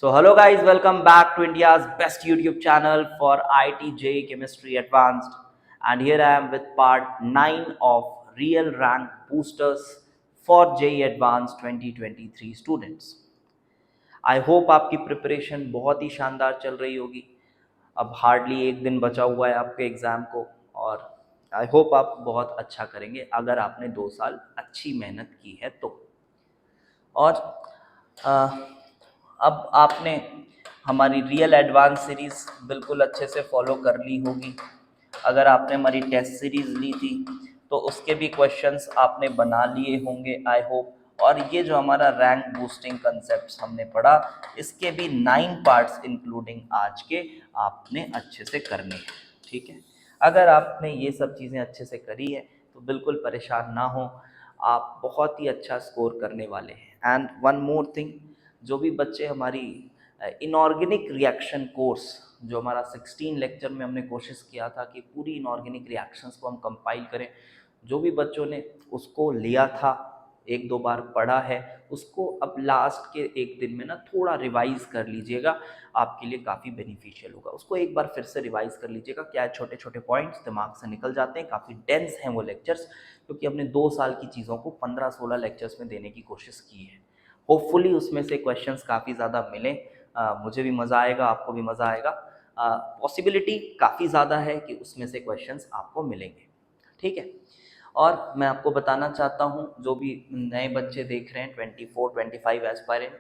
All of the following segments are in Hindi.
So hello guys, welcome back to India's best YouTube channel for IT JEE Chemistry Advanced, and here I am with part 9 of real rank boosters for JEE Advanced 2023 students. I hope आपकी प्रिपरेशन बहुत ही शानदार चल रही होगी। अब हार्डली एक दिन बचा हुआ है आपके एग्ज़ाम को, और आई होप आप बहुत अच्छा करेंगे अगर आपने 2 साल अच्छी मेहनत की है तो। और अ, अब आपने हमारी रियल एडवांस सीरीज़ बिल्कुल अच्छे से फॉलो कर ली होगी। अगर आपने हमारी टेस्ट सीरीज़ ली थी तो उसके भी क्वेश्चंस आपने बना लिए होंगे आई होप। और ये जो हमारा रैंक बूस्टिंग कंसेप्ट हमने पढ़ा, इसके भी 9 पार्ट्स इंक्लूडिंग आज के आपने अच्छे से करने हैं। ठीक है, अगर आपने ये सब चीज़ें अच्छे से करी है तो बिल्कुल परेशान ना हो, आप बहुत ही अच्छा स्कोर करने वाले हैं। एंड वन मोर थिंग, जो भी बच्चे हमारी इनऑर्गेनिक रिएक्शन कोर्स, जो हमारा 16 लेक्चर में हमने कोशिश किया था कि पूरी इनऑर्गेनिक रिएक्शंस को हम कंपाइल करें, जो भी बच्चों ने उसको लिया था, एक दो बार पढ़ा है, उसको अब लास्ट के एक दिन में ना थोड़ा रिवाइज कर लीजिएगा, आपके लिए काफ़ी बेनिफिशियल होगा। उसको एक बार फिर से रिवाइज कर लीजिएगा। क्या है, छोटे छोटे पॉइंट्स दिमाग से निकल जाते हैं। काफ़ी डेंस हैं वो लेक्चर्स, क्योंकि हमने 2 साल की चीज़ों को 15-16 लेक्चर्स में देने की कोशिश की है। होपफुली उसमें से क्वेश्चंस काफ़ी ज़्यादा मिले, मुझे भी मज़ा आएगा, आपको भी मज़ा आएगा। पॉसिबिलिटी काफ़ी ज़्यादा है कि उसमें से क्वेश्चंस आपको मिलेंगे। ठीक है, और मैं आपको बताना चाहता हूँ, जो भी नए बच्चे देख रहे हैं 24-25 एस्पायरेंट,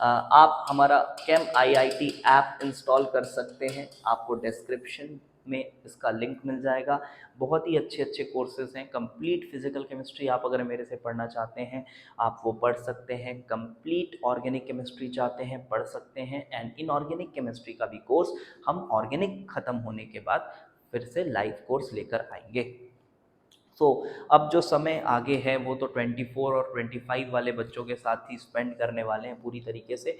आप हमारा केम IIT ऐप इंस्टॉल कर सकते हैं। आपको डिस्क्रिप्शन में इसका लिंक मिल जाएगा। बहुत ही अच्छे अच्छे कोर्सेज हैं। कंप्लीट फिजिकल केमिस्ट्री आप अगर मेरे से पढ़ना चाहते हैं, आप वो पढ़ सकते हैं। कंप्लीट ऑर्गेनिक केमिस्ट्री चाहते हैं, पढ़ सकते हैं। एंड इनऑर्गेनिक केमिस्ट्री का भी कोर्स हम ऑर्गेनिक ख़त्म होने के बाद फिर से लाइव कोर्स लेकर आएंगे। अब जो समय आगे है वो तो 24 और 25 वाले बच्चों के साथ ही स्पेंड करने वाले हैं पूरी तरीके से।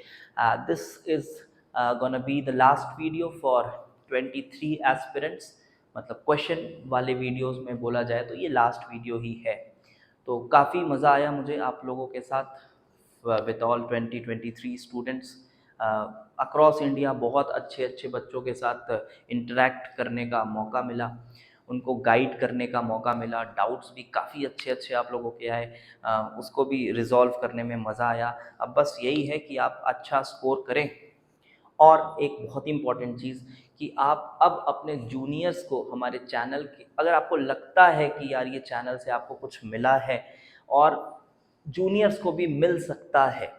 This is gonna be the last video for 23 aspirants. मतलब क्वेश्चन वाले वीडियोस में बोला जाए तो ये लास्ट वीडियो ही है। तो काफ़ी मज़ा आया मुझे आप लोगों के साथ with all 2023 students across India. बहुत अच्छे अच्छे बच्चों के साथ इंटरेक्ट करने का मौका मिला, उनको गाइड करने का मौका मिला। डाउट्स भी काफ़ी अच्छे अच्छे आप लोगों के आए, उसको भी रिजॉल्व करने में मज़ा आया। अब बस यही है कि आप अच्छा स्कोर करें। और एक बहुत ही इम्पॉर्टेंट चीज़ कि आप अब अपने जूनियर्स को हमारे चैनल के, अगर आपको लगता है कि यार ये चैनल से आपको कुछ मिला है और जूनियर्स को भी मिल सकता है,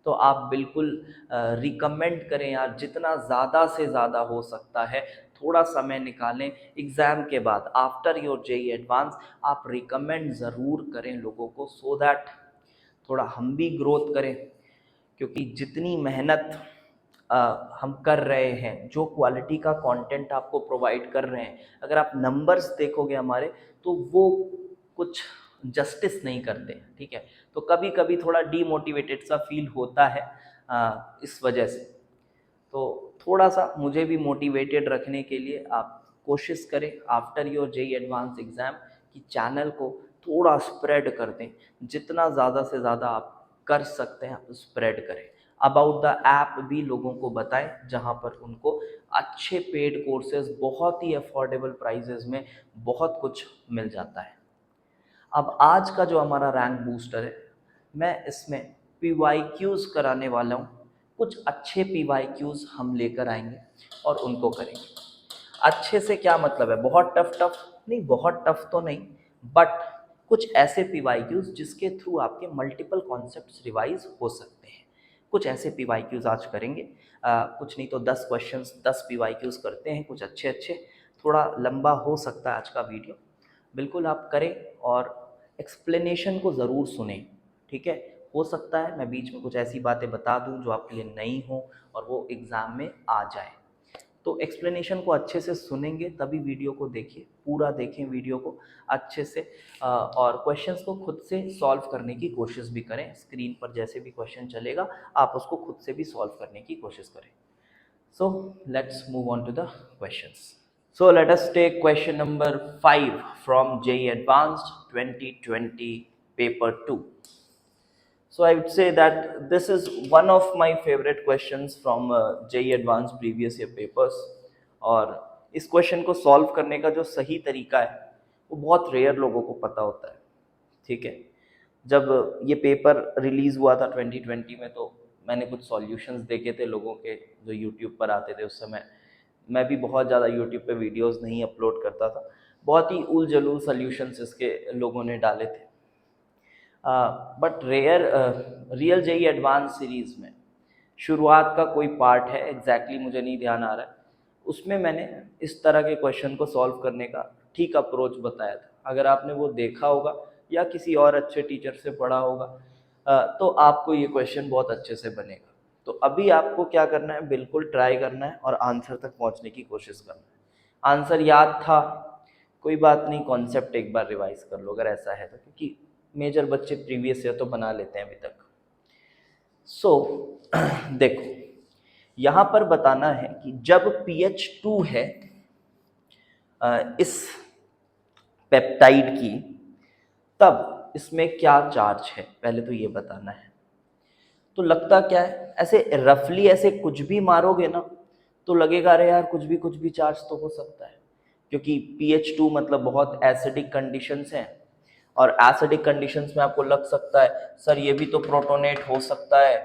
तो आप बिल्कुल रिकमेंड करें यार। जितना ज़्यादा से ज़्यादा हो सकता है थोड़ा समय निकालें एग्ज़ाम के बाद, आफ्टर योर JEE एडवांस आप रिकमेंड ज़रूर करें लोगों को, सो दैट थोड़ा हम भी ग्रोथ करें। क्योंकि जितनी मेहनत हम कर रहे हैं, जो क्वालिटी का कंटेंट आपको प्रोवाइड कर रहे हैं, अगर आप नंबर्स देखोगे हमारे, तो वो कुछ जस्टिस नहीं करते। ठीक है, तो कभी कभी थोड़ा डीमोटिवेटेड सा फील होता है इस वजह से। तो थोड़ा सा मुझे भी मोटिवेटेड रखने के लिए आप कोशिश करें after your JEE advance exam कि चैनल को थोड़ा स्प्रेड कर दें। जितना ज़्यादा से ज़्यादा आप कर सकते हैं आप स्प्रेड करें। अबाउट द ऐप भी लोगों को बताएं, जहां पर उनको अच्छे पेड कोर्सेज बहुत ही अफोर्डेबल प्राइजेज में बहुत कुछ मिल जाता है। अब आज का जो हमारा रैंक बूस्टर है, मैं इसमें PYQs कराने वाला हूँ। कुछ अच्छे PYQs हम लेकर आएंगे और उनको करेंगे। अच्छे से क्या मतलब है, बहुत टफ टफ नहीं, बहुत टफ तो नहीं, बट कुछ ऐसे PYQs जिसके थ्रू आपके मल्टीपल कॉन्सेप्ट्स रिवाइज हो सकते हैं। कुछ ऐसे PYQs आज करेंगे। कुछ नहीं तो 10 क्वेश्चंस 10 PYQs करते हैं, कुछ अच्छे अच्छे। थोड़ा लंबा हो सकता है आज का वीडियो, बिल्कुल आप करें और एक्सप्लेनेशन को ज़रूर सुने। ठीक है, हो सकता है मैं बीच में कुछ ऐसी बातें बता दूं जो आपके लिए नई हो और वो एग्ज़ाम में आ जाए। तो एक्सप्लेनेशन को अच्छे से सुनेंगे तभी वीडियो को देखिए, पूरा देखें वीडियो को अच्छे से। और क्वेश्चंस को खुद से सॉल्व करने की कोशिश भी करें। स्क्रीन पर जैसे भी क्वेश्चन चलेगा आप उसको खुद से भी सॉल्व करने की कोशिश करें। So let's move on to the questions. So let us take question number 5 from JEE Advanced 2020 paper 2. So I would say that this is one of my favorite questions from JEE Advanced previous year papers. और इस क्वेश्चन को सॉल्व करने का जो सही तरीका है वो बहुत रेयर लोगों को पता होता है। ठीक है, जब ये पेपर रिलीज हुआ था 2020 में तो मैंने कुछ सॉल्यूशंस देखे थे लोगों के जो यूट्यूब पर आते थे। उस समय मैं भी बहुत ज़्यादा यूट्यूब पे वीडियोस नहीं अपलोड करता था, बहुत ही उल जलूल सॉल्यूशंस इसके लोगों ने डाले थे। But real JEE advance series में शुरुआत का कोई पार्ट है, एग्जैक्टली मुझे नहीं ध्यान आ रहा है, उसमें मैंने इस तरह के क्वेश्चन को सॉल्व करने का ठीक अप्रोच बताया था। अगर आपने वो देखा होगा या किसी और अच्छे टीचर से पढ़ा होगा तो आपको ये क्वेश्चन बहुत अच्छे से बनेगा। तो अभी आपको क्या करना है, बिल्कुल ट्राई करना है और आंसर तक पहुंचने की कोशिश करना है। आंसर याद था कोई बात नहीं, कॉन्सेप्ट एक बार रिवाइज कर लो अगर ऐसा है तो, क्योंकि मेजर बच्चे प्रीवियस ईयर तो बना लेते हैं अभी तक। सो देखो यहाँ पर बताना है कि जब pH 2 है इस पेप्टाइड की, तब इसमें क्या चार्ज है, पहले तो ये बताना है। तो लगता क्या है, ऐसे रफली ऐसे कुछ भी मारोगे ना तो लगेगा अरे यार कुछ भी चार्ज तो हो सकता है, क्योंकि pH 2 मतलब बहुत एसिडिक कंडीशंस हैं। और एसिडिक कंडीशंस में आपको लग सकता है सर ये भी तो प्रोटोनेट हो सकता है,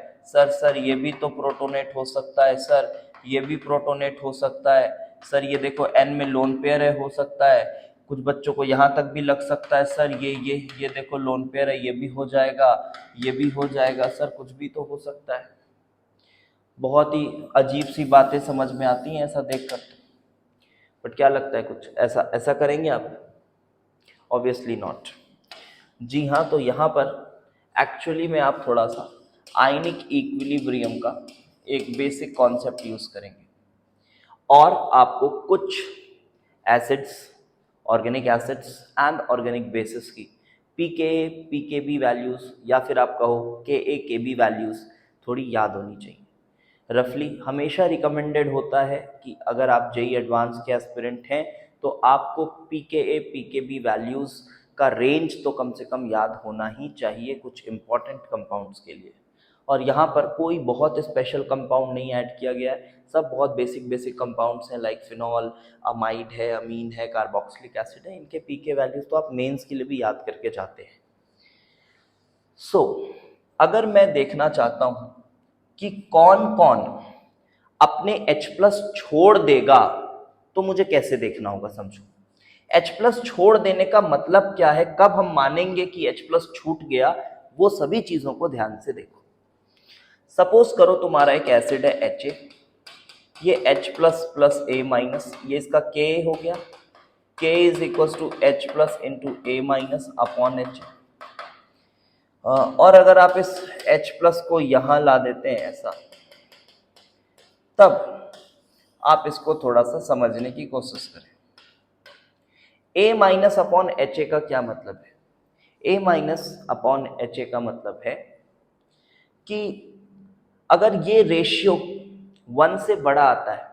सर ये भी तो प्रोटोनेट हो सकता है, सर ये भी प्रोटोनेट हो सकता है, सर ये देखो N में लोन पेयर है, हो सकता है। कुछ बच्चों को यहाँ तक भी लग सकता है सर ये देखो लोन पेयर है, ये भी हो जाएगा, ये भी हो जाएगा, सर कुछ भी तो हो सकता है। बहुत ही अजीब सी बातें समझ में आती हैं ऐसा देखकर। बट क्या लगता है कुछ ऐसा ऐसा करेंगे आप? Obviously not. जी हाँ, तो यहाँ पर एक्चुअली में आप थोड़ा सा आयनिक इक्विलिब्रियम का एक बेसिक कॉन्सेप्ट यूज़ करेंगे और आपको कुछ acids, organic acids and organic basis की पीकेबी वैल्यूज़ या फिर आप कहो केबी वैल्यूज़ थोड़ी याद होनी चाहिए। रफली हमेशा रिकमेंडेड होता है कि अगर आप जेई एडवांस के एस्पिरेंट हैं तो आपको पीकेबी वैल्यूज़ का रेंज तो कम से कम याद होना ही चाहिए कुछ इम्पॉर्टेंट कंपाउंड्स के लिए। और यहाँ पर कोई बहुत स्पेशल कंपाउंड नहीं ऐड किया गया है, सब बहुत बेसिक कंपाउंड्स हैं, लाइक फिनॉल, अमाइड है, अमीन है, कार्बोक्सिलिक एसिड है। इनके पीके वैल्यूज़ तो आप मेंस के लिए भी याद करके जाते हैं। सो अगर मैं देखना चाहता हूँ कि कौन कौन अपने H+ छोड़ देगा तो मुझे कैसे देखना होगा, समझो। H+ छोड़ देने का मतलब क्या है, कब हम मानेंगे कि H+ छूट गया, वो सभी चीजों को ध्यान से देखो। सपोज करो तुम्हारा एक एसिड है Ha, ये H++A-, ये इसका Ka हो गया, K is equal to H+ into A- upon H। और अगर आप इस H+ को यहां ला देते हैं ऐसा, तब आप इसको थोड़ा सा समझने की कोशिश करें। A- अपॉन Ha का क्या मतलब है? A- अपॉन Ha का मतलब है कि अगर ये रेशियो 1 से बड़ा आता है,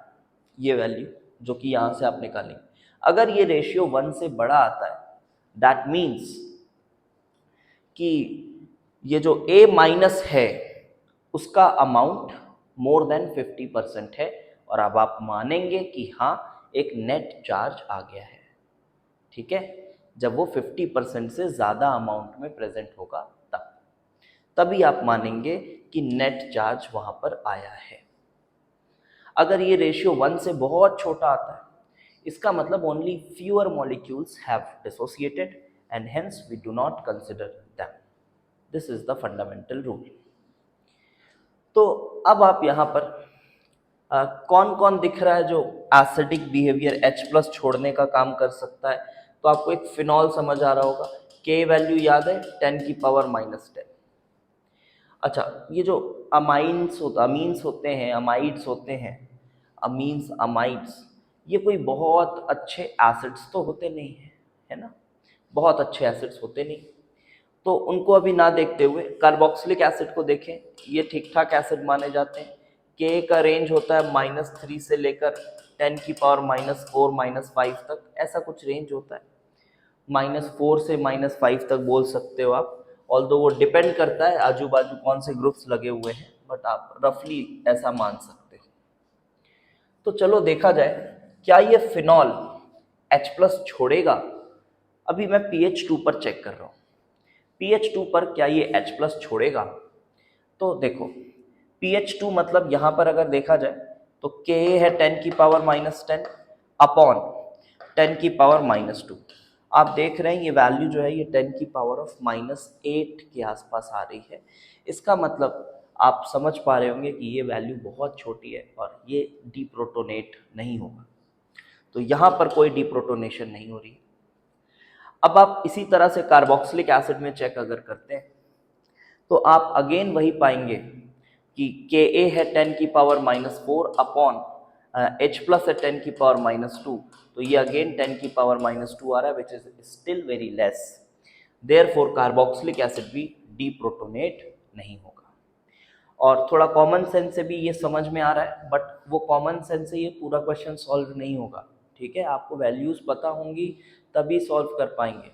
ये वैल्यू जो कि यहां से आप निकालेंगे, अगर ये रेशियो 1 से बड़ा आता है, दैट मीन्स कि ये जो A- है उसका अमाउंट मोर देन 50% है, और अब आप मानेंगे कि हाँ एक नेट चार्ज आ गया है। ठीक है, जब वो 50% से ज़्यादा अमाउंट में प्रेजेंट होगा तभी आप मानेंगे कि नेट चार्ज वहां पर आया है। अगर ये रेशियो 1 से बहुत छोटा आता है, इसका मतलब only fewer molecules have dissociated and hence we do not consider them. This is the fundamental rule. तो अब आप यहाँ पर कौन कौन दिख रहा है जो एसिडिक बिहेवियर H+ छोड़ने का काम कर सकता है? तो आपको एक फिनॉल समझ आ रहा होगा, K वैल्यू याद है 10⁻⁻10। अच्छा, ये जो अमीन्स होते हैं, अमाइड्स होते हैं, अमीन्स, अमाइड्स, ये कोई बहुत अच्छे एसिड्स तो होते नहीं हैं, है ना, बहुत अच्छे एसिड्स होते नहीं। तो उनको अभी ना देखते हुए कार्बोक्सिलिक एसिड को देखें, ये ठीक ठाक एसिड माने जाते हैं। के का रेंज होता है -3 से लेकर 10⁻⁻4 -5 तक, ऐसा कुछ रेंज होता है। -4 से -5 तक बोल सकते हो आप। ऑल्दो वो डिपेंड करता है आजू बाजू कौन से ग्रुप्स लगे हुए हैं, बट आप रफली ऐसा मान सकते हो। तो चलो देखा जाए, क्या ये फिनॉल H+ छोड़ेगा? अभी मैं PH2 पर चेक कर रहा हूँ, PH2 पर क्या ये H+ छोड़ेगा? तो देखो, PH2 मतलब यहाँ पर अगर देखा जाए तो Ka है 10⁻⁻10 अपॉन 10⁻⁻2। आप देख रहे हैं ये वैल्यू जो है ये 10⁻⁻8 के आसपास आ रही है। इसका मतलब आप समझ पा रहे होंगे कि ये वैल्यू बहुत छोटी है और ये डीप्रोटोनेट नहीं होगा। तो यहाँ पर कोई डीप्रोटोनेशन नहीं हो रही। अब आप इसी तरह से कार्बोक्सिलिक एसिड में चेक अगर करते हैं तो आप अगेन वही पाएंगे कि Ka है 10⁻⁻4 अपॉन H+ है 10⁻⁻2, तो ये अगेन 10⁻⁻2 आ रहा है, which is still very less. Therefore carboxylic acid भी डीप्रोटोनेट नहीं होगा। और थोड़ा कॉमन सेंस से भी ये समझ में आ रहा है, बट वो कॉमन सेंस से ये पूरा क्वेश्चन सॉल्व नहीं होगा। ठीक है, आपको वैल्यूज पता होंगी तभी सॉल्व कर पाएंगे।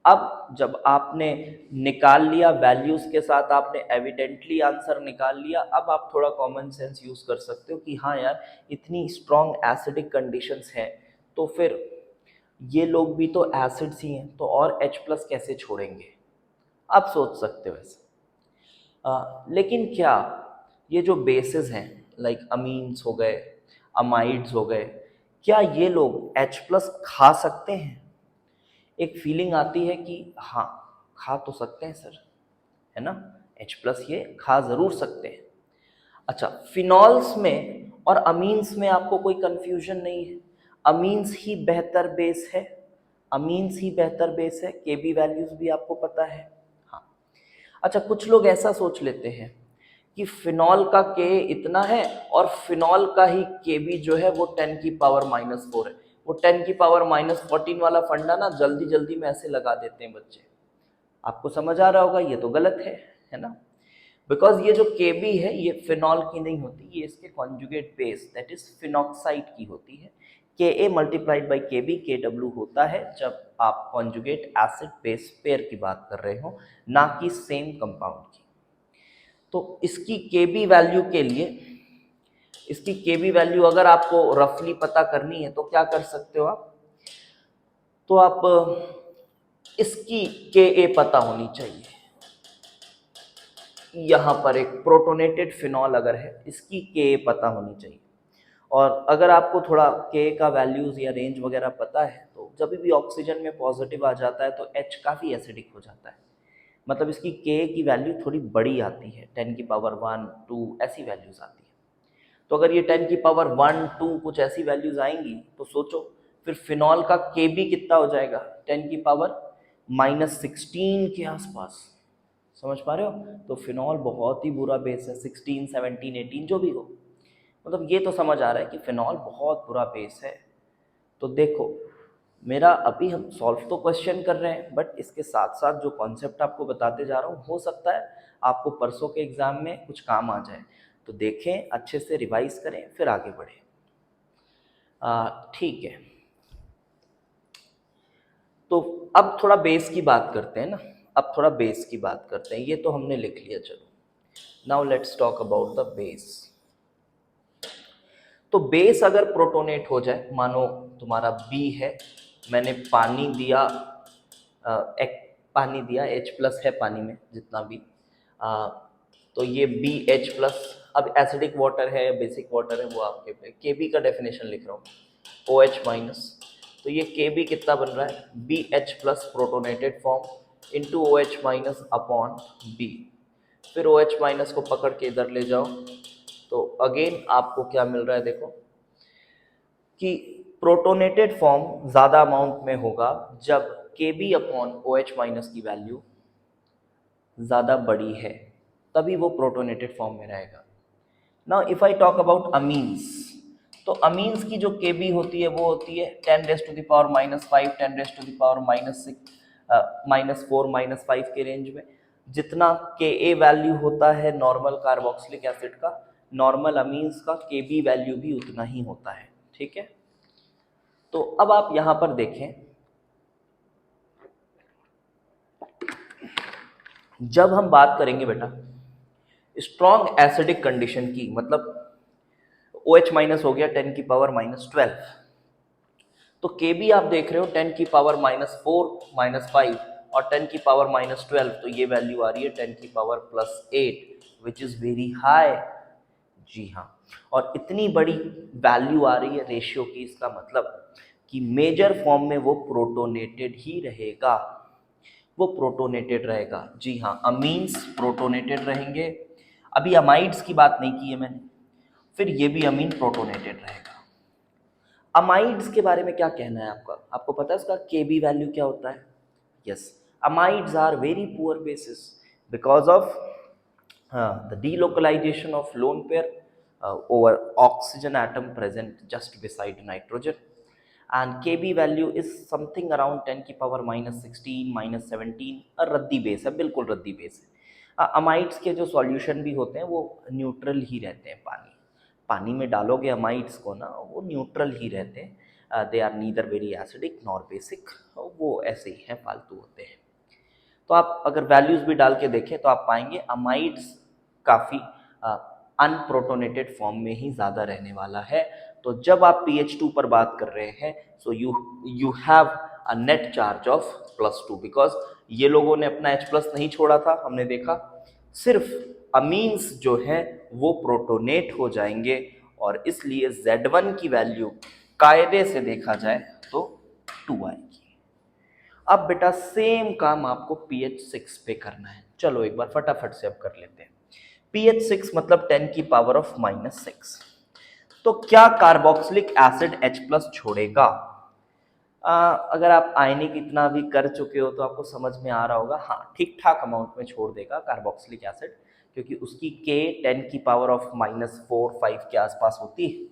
अब जब आपने निकाल लिया वैल्यूज के साथ, आपने एविडेंटली आंसर निकाल लिया, अब आप थोड़ा कॉमन सेंस यूज कर सकते हो कि हाँ यार, इतनी स्ट्रॉन्ग एसिडिक कंडीशंस हैं तो फिर ये लोग भी तो एसिड्स ही हैं, तो और H+ कैसे छोड़ेंगे, आप सोच सकते हो ऐसे। लेकिन क्या ये जो बेसिस हैं लाइक अमीन्स हो गए, अमाइड्स हो गए, क्या ये लोग H+ खा सकते हैं? एक फीलिंग आती है कि हाँ, खा तो सकते हैं सर, है ना, H+ ये खा जरूर सकते हैं। अच्छा, फिनॉल्स में और अमीन्स में आपको कोई कंफ्यूजन नहीं है? अमीन्स ही बेहतर बेस है, अमीन्स ही बेहतर बेस है, Kb वैल्यूज भी आपको पता है। हाँ, अच्छा, कुछ लोग ऐसा सोच लेते हैं कि फिनॉल का Ka इतना है और फिनॉल का ही Kb जो है वो 10⁻⁻4 है। वो 10⁻14 वाला फंडा ना जल्दी जल्दी में ऐसे लगा देते हैं बच्चे। आपको समझ आ रहा होगा ये तो गलत है ना? बिकॉज ये जो Kb है ये फिनॉल की नहीं होती, ये इसके conjugate base that is phenoxide की होती है। Ka multiplied by Kb Kw होता है जब आप कॉन्जुगेट एसिड बेस पेयर की बात कर रहे हो, ना कि सेम कंपाउंड की। तो इसकी Kb वैल्यू के लिए, इसकी Kb वैल्यू अगर आपको रफली पता करनी है तो क्या कर सकते हो आप? तो आप इसकी Ka पता होनी चाहिए। यहाँ पर एक प्रोटोनेटेड फिनॉल अगर है, इसकी Ka पता होनी चाहिए। और अगर आपको थोड़ा Ka का वैल्यूज या रेंज वगैरह पता है तो जब भी ऑक्सीजन में पॉजिटिव आ जाता है तो H काफ़ी एसिडिक हो जाता है। मतलब इसकी Ka की वैल्यू थोड़ी बड़ी आती है, 10⁻1 2 ऐसी वैल्यूज आती है। तो अगर ये 10⁻1 2 कुछ ऐसी वैल्यूज आएंगी तो सोचो फिर फिनॉल का Kb कितना हो जाएगा, 10⁻⁻16 के आसपास। समझ पा रहे हो? तो फिनॉल बहुत ही बुरा बेस है, 16 17 18 जो भी हो, मतलब ये तो समझ आ रहा है कि फिनॉल बहुत बुरा बेस है। तो देखो, मेरा अभी हम सॉल्व तो क्वेश्चन कर रहे हैं, बट इसके साथ साथ जो कॉन्सेप्ट आपको बताते जा रहा हूँ हो सकता है आपको परसों के एग्जाम में कुछ काम आ जाए। तो देखें, अच्छे से रिवाइज करें, फिर आगे बढ़ें। ठीक है, तो अब थोड़ा बेस की बात करते हैं ना, अब थोड़ा बेस की बात करते हैं। ये तो हमने लिख लिया, चलो now let's talk about the base. तो बेस अगर प्रोटोनेट हो जाए, मानो तुम्हारा B है, मैंने पानी दिया, एक पानी दिया, H+ है पानी में जितना भी, तो ये BH+, अब एसिडिक वाटर है या बेसिक वाटर है वो आपके पे। Kb का डेफिनेशन लिख रहा हूँ, OH-, तो ये Kb कितना बन रहा है, BH+ protonated form into OH- upon B। फिर OH- को पकड़ के इधर ले जाओ तो अगेन आपको क्या मिल रहा है, देखो कि प्रोटोनेटेड फॉर्म ज़्यादा अमाउंट में होगा जब Kb अपॉन OH- की वैल्यू ज़्यादा बड़ी है, तभी वो प्रोटोनेटेड फॉर्म में रहेगा। Now if I talk about amines, तो अमीन्स की जो Kb होती है वो होती है 10⁻⁻5 10⁻⁻6 -4 -5 के रेंज में। जितना Ka वैल्यू होता है नॉर्मल कार्बोक्सिलिक एसिड का, नॉर्मल अमीन्स का Kb वैल्यू भी उतना ही होता है। ठीक है, तो अब आप यहाँ पर देखें, जब हम बात करेंगे बेटा स्ट्रॉन्ग एसिडिक कंडीशन की, मतलब OH माइनस हो गया 10⁻⁻12, तो KB आप देख रहे हो 10⁻⁻4 -5 और 10⁻⁻12, तो ये वैल्यू आ रही है 10⁻+8 विच इज वेरी हाई। जी हाँ, और इतनी बड़ी वैल्यू आ रही है रेशियो की, इसका मतलब कि मेजर फॉर्म में वो प्रोटोनेटेड ही रहेगा, वो प्रोटोनेटेड रहेगा। जी हाँ, अमीन्स प्रोटोनेटेड रहेंगे। अभी अमाइड्स की बात नहीं की है मैंने, फिर ये भी अमीन प्रोटोनेटेड रहेगा। अमाइड्स के बारे में क्या कहना है आपका? आपको पता है उसका केबी वैल्यू क्या होता है? Yes, amides are very poor bases because of the delocalization of lone pair over oxygen atom present just beside nitrogen, and Kb value is something around 10⁻⁻16 -17, रद्दी बेस है, बिल्कुल रद्दी बेस है। अमाइड्स के जो सॉल्यूशन भी होते हैं वो न्यूट्रल ही रहते हैं, पानी में डालोगे अमाइड्स को ना, वो न्यूट्रल ही रहते हैं। They are neither very acidic nor basic, वो ऐसे ही हैं, फालतू होते हैं। तो आप अगर वैल्यूज भी डाल के देखें तो आप पाएंगे अमाइड्स काफ़ी अनप्रोटोनेटेड फॉर्म में ही ज़्यादा रहने वाला है। तो जब आप pH 2 पर बात कर रहे हैं, so you have a net charge of +2, because ये लोगों ने अपना H+ नहीं छोड़ा था, हमने देखा, सिर्फ अमीन्स जो है वो प्रोटोनेट हो जाएंगे, और इसलिए Z1 की वैल्यू कायदे से देखा जाए तो 2 आएगी। अब बेटा सेम काम आपको pH 6 पे करना है, चलो एक बार फटाफट से अब कर लेते हैं। pH 6 मतलब 10⁻⁻6, तो क्या कार्बोक्सिलिक एसिड H+ छोड़ेगा? अगर आप आयनिक इतना भी कर चुके हो तो आपको समझ में आ रहा होगा, हाँ ठीक ठाक अमाउंट में छोड़ देगा कार्बोक्सिलिक एसिड, क्योंकि उसकी K 10⁻⁻4-5 के आसपास होती है,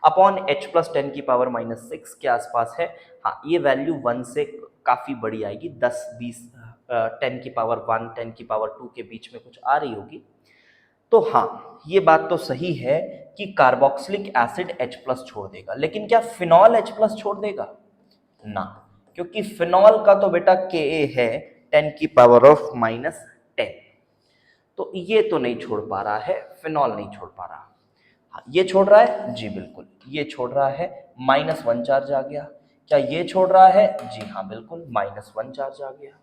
अपॉन H+ 10⁻⁻6 के आसपास है। हाँ, ये वैल्यू 1 से काफ़ी बड़ी आएगी, 10-20 10⁻1 10⁻2 के बीच में कुछ आ रही होगी। तो हाँ, ये बात तो सही है कि कार्बोक्सिलिक एसिड H+ छोड़ देगा, लेकिन क्या फिनॉल H+ छोड़ देगा? ना, क्योंकि फिनॉल का तो बेटा Ka है 10⁻⁻10, तो ये तो नहीं छोड़ पा रहा है, फिनॉल नहीं छोड़ पा रहा। हाँ, ये छोड़ रहा है, जी बिल्कुल ये छोड़ रहा है, -1 चार्ज आ गया। क्या ये छोड़ रहा है? जी हाँ बिल्कुल, -1 चार्ज आ गया।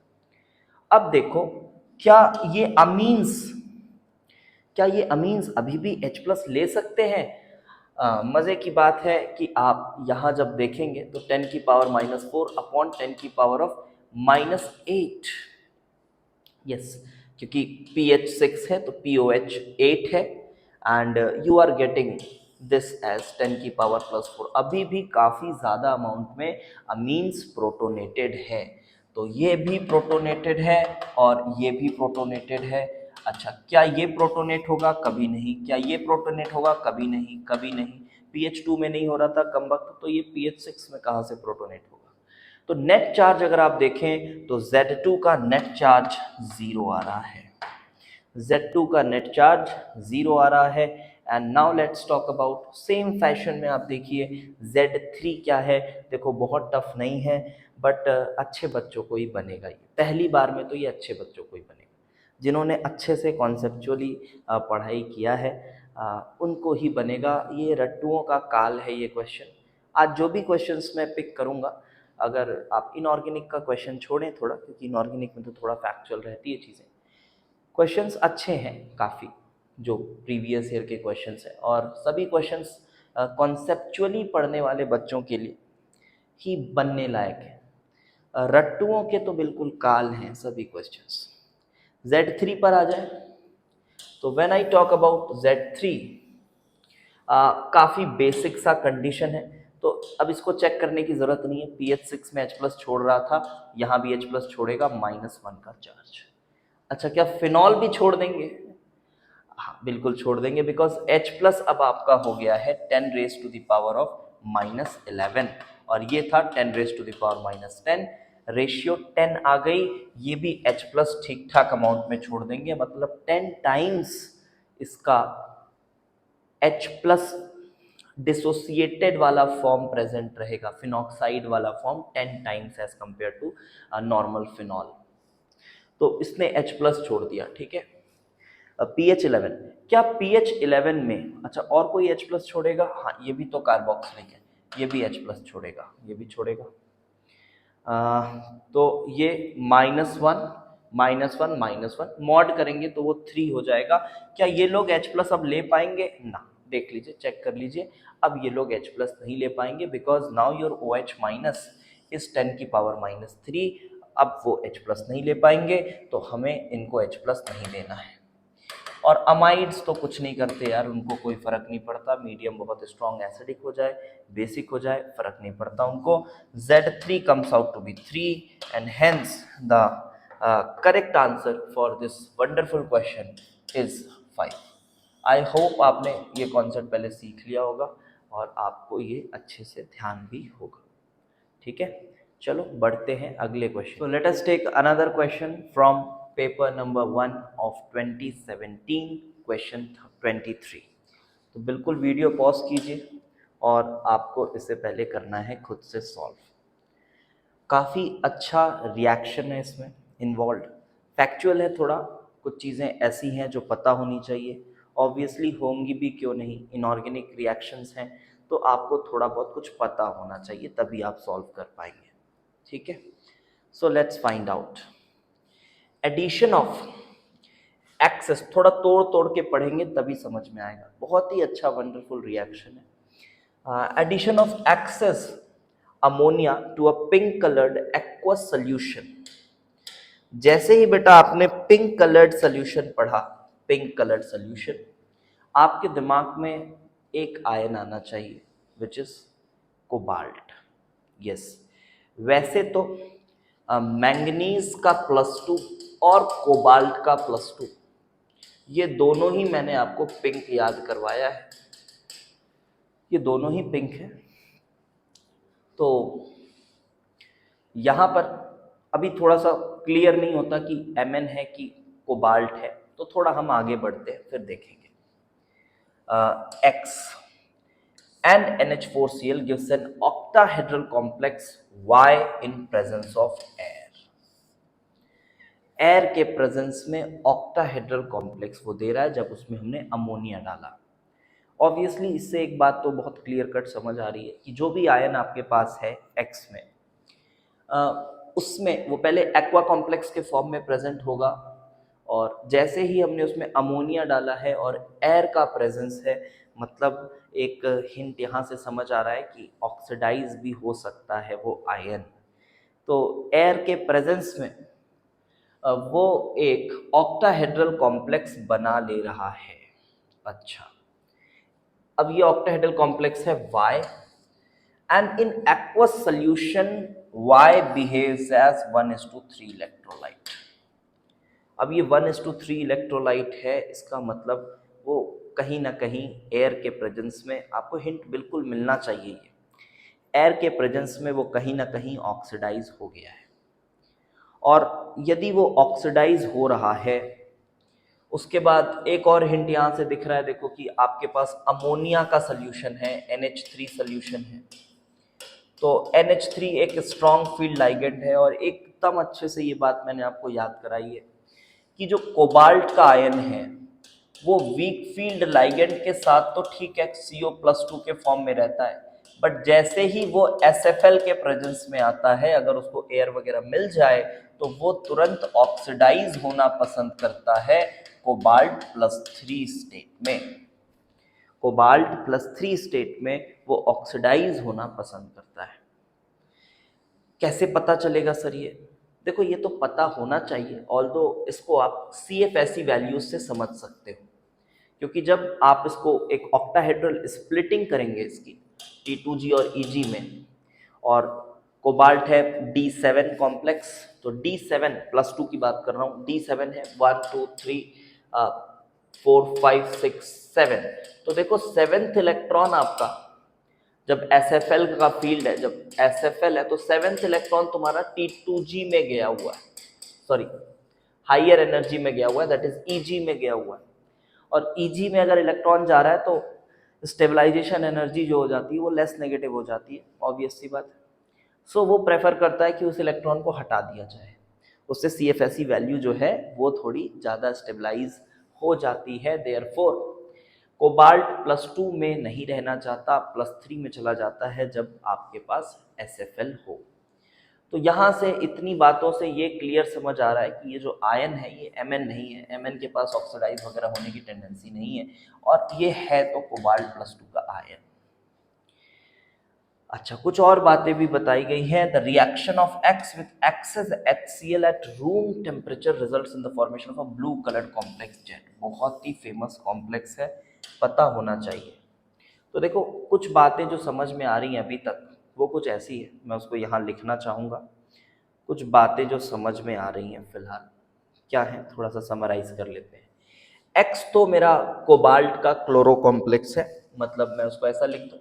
अब देखो, क्या ये अमीन्स क्या ये अमीन्स अभी भी H+ ले सकते हैं? मज़े की बात है कि आप यहाँ जब देखेंगे तो 10⁻⁻4 अपॉन 10⁻⁻8, यस, क्योंकि pH 6 है तो POH 8 है, and you are getting this as 10⁻+4, अभी भी काफ़ी ज़्यादा अमाउंट में अमीन्स प्रोटोनेटेड है। तो ये भी प्रोटोनेटेड है और ये भी प्रोटोनेटेड है। अच्छा, क्या ये प्रोटोनेट होगा? कभी नहीं। क्या ये प्रोटोनेट होगा? कभी नहीं, कभी नहीं। pH 2 में नहीं हो रहा था कम वक्त, तो ये pH 6 में कहाँ से प्रोटोनेट होगा? तो नेट चार्ज अगर आप देखें तो Z2 का नेट चार्ज 0 आ रहा है, Z2 का नेट चार्ज 0 आ रहा है। And now let's talk about same fashion में, आप देखिए Z3 क्या है। देखो बहुत टफ नहीं है, बट अच्छे बच्चों को ही बनेगा, ये पहली बार में तो ये अच्छे बच्चों को ही बनेगा, जिन्होंने अच्छे से कॉन्सेप्चुअली पढ़ाई किया है उनको ही बनेगा। ये रट्टुओं का काल है ये क्वेश्चन। आज जो भी क्वेश्चंस मैं पिक करूँगा, अगर आप इनऑर्गेनिक का क्वेश्चन छोड़ें थोड़ा, क्योंकि इनऑर्गेनिक में तो थोड़ा फैक्चुअल रहती है चीज़ें, क्वेश्चंस अच्छे हैं काफ़ी, जो प्रीवियस ईयर के क्वेश्चंस हैं, और सभी क्वेश्चंस कॉन्सेप्चुअली पढ़ने वाले बच्चों के लिए ही बनने लायक है। रट्टुओं के तो बिल्कुल काल हैं सभी क्वेश्चंस। Z3 पर आ जाए तो when I talk about Z3, काफ़ी बेसिक सा कंडीशन है, तो अब इसको चेक करने की ज़रूरत नहीं है। pH 6 में H+ छोड़ रहा था, यहाँ भी H+ छोड़ेगा, -1 का चार्ज। अच्छा, क्या फिनॉल भी छोड़ देंगे? हाँ बिल्कुल छोड़ देंगे, बिकॉज H+ अब आपका हो गया है 10⁻⁻11, और ये था 10⁻⁻10, रेशियो 10 आ गई। ये भी H+ ठीक ठाक अमाउंट में छोड़ देंगे, मतलब 10 टाइम्स इसका H+ डिसोसिएटेड वाला फॉर्म प्रेजेंट रहेगा, फिनॉक्साइड वाला form 10 times as compare to normal phenol. तो इसने H प्लस छोड़ दिया, ठीक है। PH11, क्या PH11 में अच्छा और कोई H प्लस छोड़ेगा? हाँ, ये भी तो कार्बोक्सिलिक है, ये भी H प्लस छोड़ेगा, ये भी छोड़ेगा। तो ये -1 -1 -1 मॉड करेंगे तो वो 3 हो जाएगा। क्या ये लोग H प्लस अब ले पाएंगे? ना, देख लीजिए, चेक कर लीजिए, अब ये लोग H प्लस नहीं ले पाएंगे, because now your OH minus is 10 की पावर -3। अब वो H प्लस नहीं ले पाएंगे, तो हमें इनको H प्लस नहीं लेना है। और अमाइड्स तो कुछ नहीं करते यार, उनको कोई फर्क नहीं पड़ता, मीडियम बहुत स्ट्रॉन्ग एसिडिक हो जाए, बेसिक हो जाए, फर्क नहीं पड़ता उनको। Z3 comes out to be 3 and hence the correct answer for this wonderful question is 5। I hope आपने ये कॉन्सेप्ट पहले सीख लिया होगा और आपको ये अच्छे से ध्यान भी होगा, ठीक है। चलो बढ़ते हैं अगले question. So let us take another question from paper number 1 of 2017, question 23। तो बिल्कुल वीडियो पॉज कीजिए और आपको इससे पहले करना है खुद से सॉल्व। काफ़ी अच्छा रिएक्शन है इसमें इन्वॉल्व, फैक्चुअल है थोड़ा, कुछ चीज़ें ऐसी हैं जो पता होनी चाहिए, ऑब्वियसली होंगी भी, क्यों नहीं, इनऑर्गेनिक रिएक्शंस हैं, तो आपको थोड़ा बहुत कुछ पता होना चाहिए, तभी आप सॉल्व कर पाएंगे, ठीक है। So let's find out addition of excess, थोड़ा तोड़ तोड़ के पढ़ेंगे तभी समझ में आएगा, बहुत ही अच्छा वंडरफुल रिएक्शन है। Addition of excess ammonia to a pink coloured aqueous solution. जैसे ही बेटा आपने पिंक कलर्ड सोल्यूशन पढ़ा, पिंक कलर्ड सोल्यूशन, आपके दिमाग में एक आयन आना चाहिए विच इज कोबाल्ट। यस, वैसे तो मैंगनीज का +2 और कोबाल्ट का +2, ये दोनों ही मैंने आपको पिंक याद करवाया है, ये दोनों ही पिंक है। तो यहाँ पर अभी थोड़ा सा क्लियर नहीं होता कि Mn है कि कोबाल्ट है, तो थोड़ा हम आगे बढ़ते हैं फिर देखेंगे। X and NH4Cl gives an octahedral complex Y in presence of air। Air के प्रेजेंस में ऑक्टाहेड्रल कॉम्प्लेक्स वो दे रहा है जब उसमें हमने अमोनिया डाला। ऑब्वियसली इससे एक बात तो बहुत क्लियर कट समझ आ रही है कि जो भी आयन आपके पास है X में, उसमें वो पहले एक्वा कॉम्प्लेक्स के फॉर्म में प्रेजेंट होगा, और जैसे ही हमने उसमें अमोनिया डाला है और एयर का प्रेजेंस है, मतलब एक हिंट यहाँ से समझ आ रहा है कि ऑक्सीडाइज भी हो सकता है वो आयन। तो एयर के प्रेजेंस में वो एक ऑक्टाहेड्रल कॉम्प्लेक्स बना ले रहा है। अच्छा, अब ये ऑक्टाहेड्रल कॉम्प्लेक्स है Y, and in aqueous solution Y behaves as 1:3 electrolyte। अब ये 1:3 इलेक्ट्रोलाइट है, इसका मतलब वो कहीं ना कहीं एयर के प्रेजेंस में, आपको हिंट बिल्कुल मिलना चाहिए, ये एयर के प्रेजेंस में वो कहीं ना कहीं ऑक्सीडाइज हो गया है। और यदि वो ऑक्सीडाइज हो रहा है, उसके बाद एक और हिंट यहाँ से दिख रहा है, देखो कि आपके पास अमोनिया का सोल्यूशन है, NH3 सोल्यूशन है, तो NH3 एक स्ट्रॉन्ग फील्ड लाइगेंड है, और एकदम अच्छे से ये बात मैंने आपको याद कराई है कि जो कोबाल्ट का आयन है वो वीक फील्ड लाइगेंड के साथ तो ठीक है CO+2 के फॉर्म में रहता है, बट जैसे ही वो SFL के प्रेजेंस में आता है, अगर उसको एयर वगैरह मिल जाए तो वो तुरंत ऑक्सीडाइज होना पसंद करता है कोबाल्ट +3 स्टेट में। कोबाल्ट +3 स्टेट में वो ऑक्सीडाइज होना पसंद करता है। कैसे पता चलेगा सर ये? देखो, ये तो पता होना चाहिए, ऑल्दो इसको आप CFSE वैल्यूज से समझ सकते हो, क्योंकि जब आप इसको एक ऑक्टाहेड्रल स्प्लिटिंग करेंगे इसकी T2G और EG में, और कोबाल्ट है D7 कॉम्प्लेक्स, तो D7 +2 की बात कर रहा हूँ, D7 है 1 2 3 4 5 6 7, तो देखो 7th इलेक्ट्रॉन आपका जब SFL का फील्ड है, जब SFL है तो 7th इलेक्ट्रॉन तुम्हारा T2G में गया हुआ है, सॉरी हाइयर एनर्जी में गया हुआ है, दैट इज EG में गया हुआ है। और EG में अगर इलेक्ट्रॉन जा रहा है तो स्टेबलाइजेशन एनर्जी जो हो जाती है वो लेस नेगेटिव हो जाती है, ऑब्वियस सी बात है। सो वो प्रेफर करता है कि उस इलेक्ट्रॉन को हटा दिया जाए, उससे CFSE वैल्यू जो है वो थोड़ी ज़्यादा स्टेबलाइज हो जाती है। देयरफॉर कोबाल्ट +2 में नहीं रहना चाहता, +3 में चला जाता है जब आपके पास SFL हो। तो यहाँ से इतनी बातों से ये क्लियर समझ आ रहा है कि ये जो आयन है ये Mn नहीं है, Mn के पास ऑक्सीडाइज वगैरह होने की टेंडेंसी नहीं है, और ये है तो कोबाल्ट +2 का आयन। अच्छा, कुछ और बातें भी बताई गई हैं। The reaction of X with access HCl at room temperature results in the formation of a blue coloured complex jet. बहुत ही फेमस कॉम्प्लेक्स है, पता होना चाहिए। तो देखो, कुछ बातें जो समझ में आ रही हैं अभी तक वो कुछ ऐसी है, मैं उसको यहाँ लिखना चाहूँगा। कुछ बातें जो समझ में आ रही हैं फिलहाल क्या है, थोड़ा सा समराइज कर लेते हैं। X तो मेरा कोबाल्ट का क्लोरो कॉम्प्लेक्स है, मतलब मैं उसको ऐसा लिख दूँ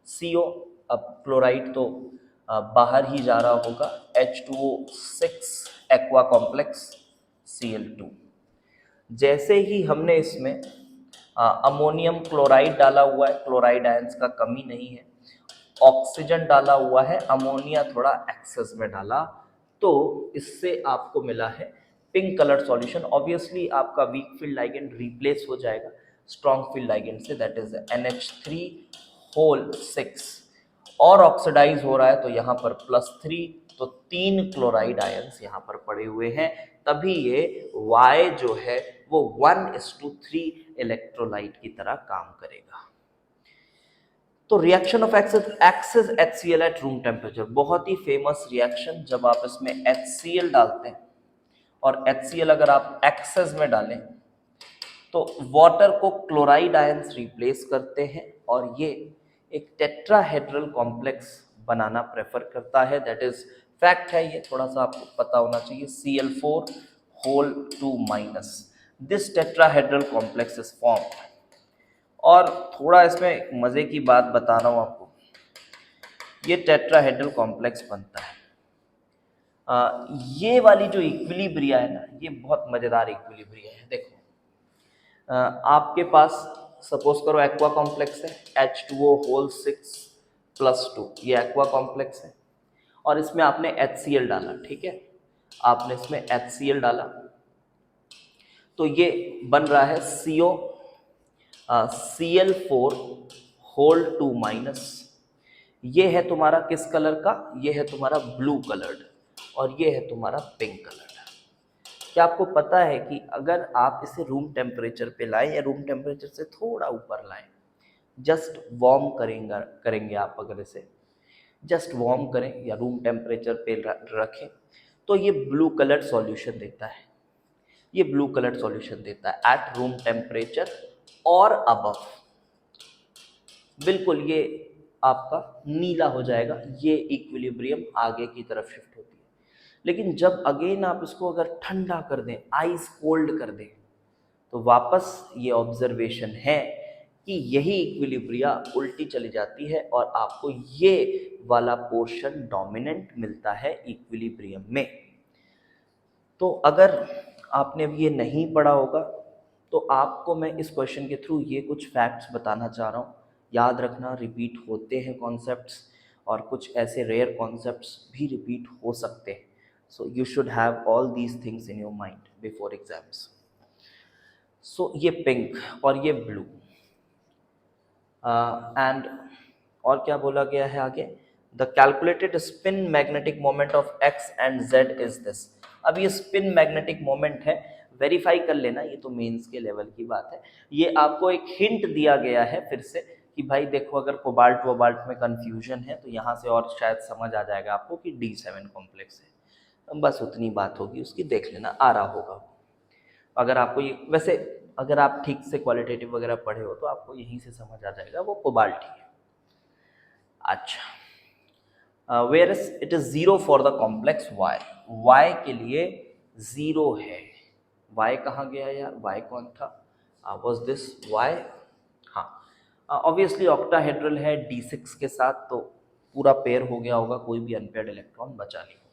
CO। अब क्लोराइड तो बाहर ही जा रहा होगा, H2O6 एक्वा कॉम्प्लेक्स Cl2। जैसे ही हमने इसमें अमोनियम क्लोराइड डाला हुआ है, क्लोराइड आयंस का कमी नहीं है, ऑक्सीजन डाला हुआ है, अमोनिया थोड़ा एक्सेस में डाला, तो इससे आपको मिला है पिंक कलर सॉल्यूशन। ऑब्वियसली आपका वीक फील्ड लाइगेंड रिप्लेस हो जाएगा स्ट्रॉन्ग फील्ड लाइगेंड से, दैट इज NH3 और ऑक्सीडाइज हो रहा है तो यहाँ पर +3, तो 3 क्लोराइड आयंस यहाँ पर पड़े हुए हैं, तभी ये Y जो है वो 1:3 इलेक्ट्रोलाइट की तरह काम करेगा। तो reaction of excess HCl at room temperature, बहुत ही फेमस रिएक्शन। जब आप इसमें HCl डालते हैं और HCl अगर आप एक्सेस में डालें तो वाटर को क्लोराइड आयंस रिप्लेस करते हैं और ये एक टेट्राहेड्रल कॉम्प्लेक्स बनाना प्रेफर करता है। दैट इज फैक्ट है, ये थोड़ा सा आपको पता होना चाहिए। Cl4 2-। This tetrahedral complex is form. और थोड़ा इसमें मजे की बात बता रहा हूँ आपको, ये टेट्राहेड्रल कॉम्प्लेक्स बनता है। ये वाली जो इक्विलिब्रिया है ना, ये बहुत मजेदार इक्विलिब्रिया है। देखो, आपके पास सपोज करो एक्वा कॉम्प्लेक्स है, H2O6+2, ये एक्वा कॉम्प्लेक्स है, और इसमें आपने HCl डाला, ठीक है, आपने इसमें HCl डाला, तो ये बन रहा है Cl4 2-। ये है तुम्हारा किस कलर का, ये है तुम्हारा ब्लू कलर्ड, और ये है तुम्हारा पिंक कलर्ड। क्या आपको पता है कि अगर आप इसे रूम टेम्परेचर पे लाएं या रूम टेम्परेचर से थोड़ा ऊपर लाएं, जस्ट वार्म करेंगे आप, अगर इसे जस्ट वार्म करें या रूम टेम्परेचर पे रखें, तो ये ब्लू कलर्ड सॉल्यूशन देता है। ये ब्लू कलर्ड सॉल्यूशन देता है एट रूम टेम्परेचर और अबव। बिल्कुल ये आपका नीला हो जाएगा, ये इक्विलिब्रियम आगे की तरफ शिफ्ट होती है। लेकिन जब अगेन आप इसको अगर ठंडा कर दें, आइस कोल्ड कर दें, तो वापस ये ऑब्जर्वेशन है कि यही इक्विलिब्रिया उल्टी चली जाती है और आपको ये वाला पोर्शन डोमिनेंट मिलता है इक्विलिब्रियम में। तो अगर आपने अब ये नहीं पढ़ा होगा तो आपको मैं इस क्वेश्चन के थ्रू ये कुछ फैक्ट्स बताना चाह रहा हूँ। याद रखना, रिपीट होते हैं कॉन्सेप्ट्स, और कुछ ऐसे रेयर कॉन्सेप्ट्स भी रिपीट हो सकते हैं। So you should have all these things in your mind before exams. So ये पिंक और ये ब्लू, एंड और क्या बोला गया है आगे, the calculated spin magnetic moment of x and Z is this. अब ये स्पिन मैग्नेटिक मोमेंट है, वेरीफाई कर लेना, ये तो मेंस के लेवल की बात है। ये आपको एक हिंट दिया गया है फिर से कि भाई देखो, अगर कोबाल्ट वोबाल्ट में कंफ्यूजन है तो यहाँ से और शायद समझ आ जाएगा आपको कि D7 कॉम्प्लेक्स है। बस उतनी बात होगी उसकी, देख लेना, आ रहा होगा। अगर आपको ये, वैसे अगर आप ठीक से क्वालिटेटिव वगैरह पढ़े हो तो आपको यहीं से समझ आ जाएगा, वो कोबाल्ट ही है। अच्छा, where is it is 0 for the complex y के लिए 0 है। y कहाँ गया यार, y कौन था, वाज दिस y? हाँ, ऑब्वियसली ऑक्टाहेड्रल है D6 के साथ, तो पूरा पेयर हो गया होगा, कोई भी अनपेयर्ड इलेक्ट्रॉन बचा नहीं होगा।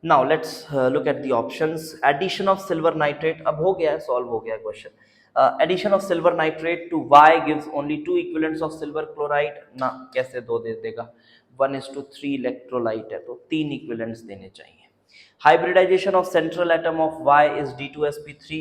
Now let's look at the options. Addition of silver nitrate, अब हो गया है, सॉल्व हो गया question. Addition of silver nitrate to Y gives only 2 equivalents of silver chloride. ना, कैसे 2 दे देगा, 1:3 इलेक्ट्रोलाइट है तो 3 इक्विवेलेंट्स देने चाहिए। Hybridization of central atom of Y is D2sp3,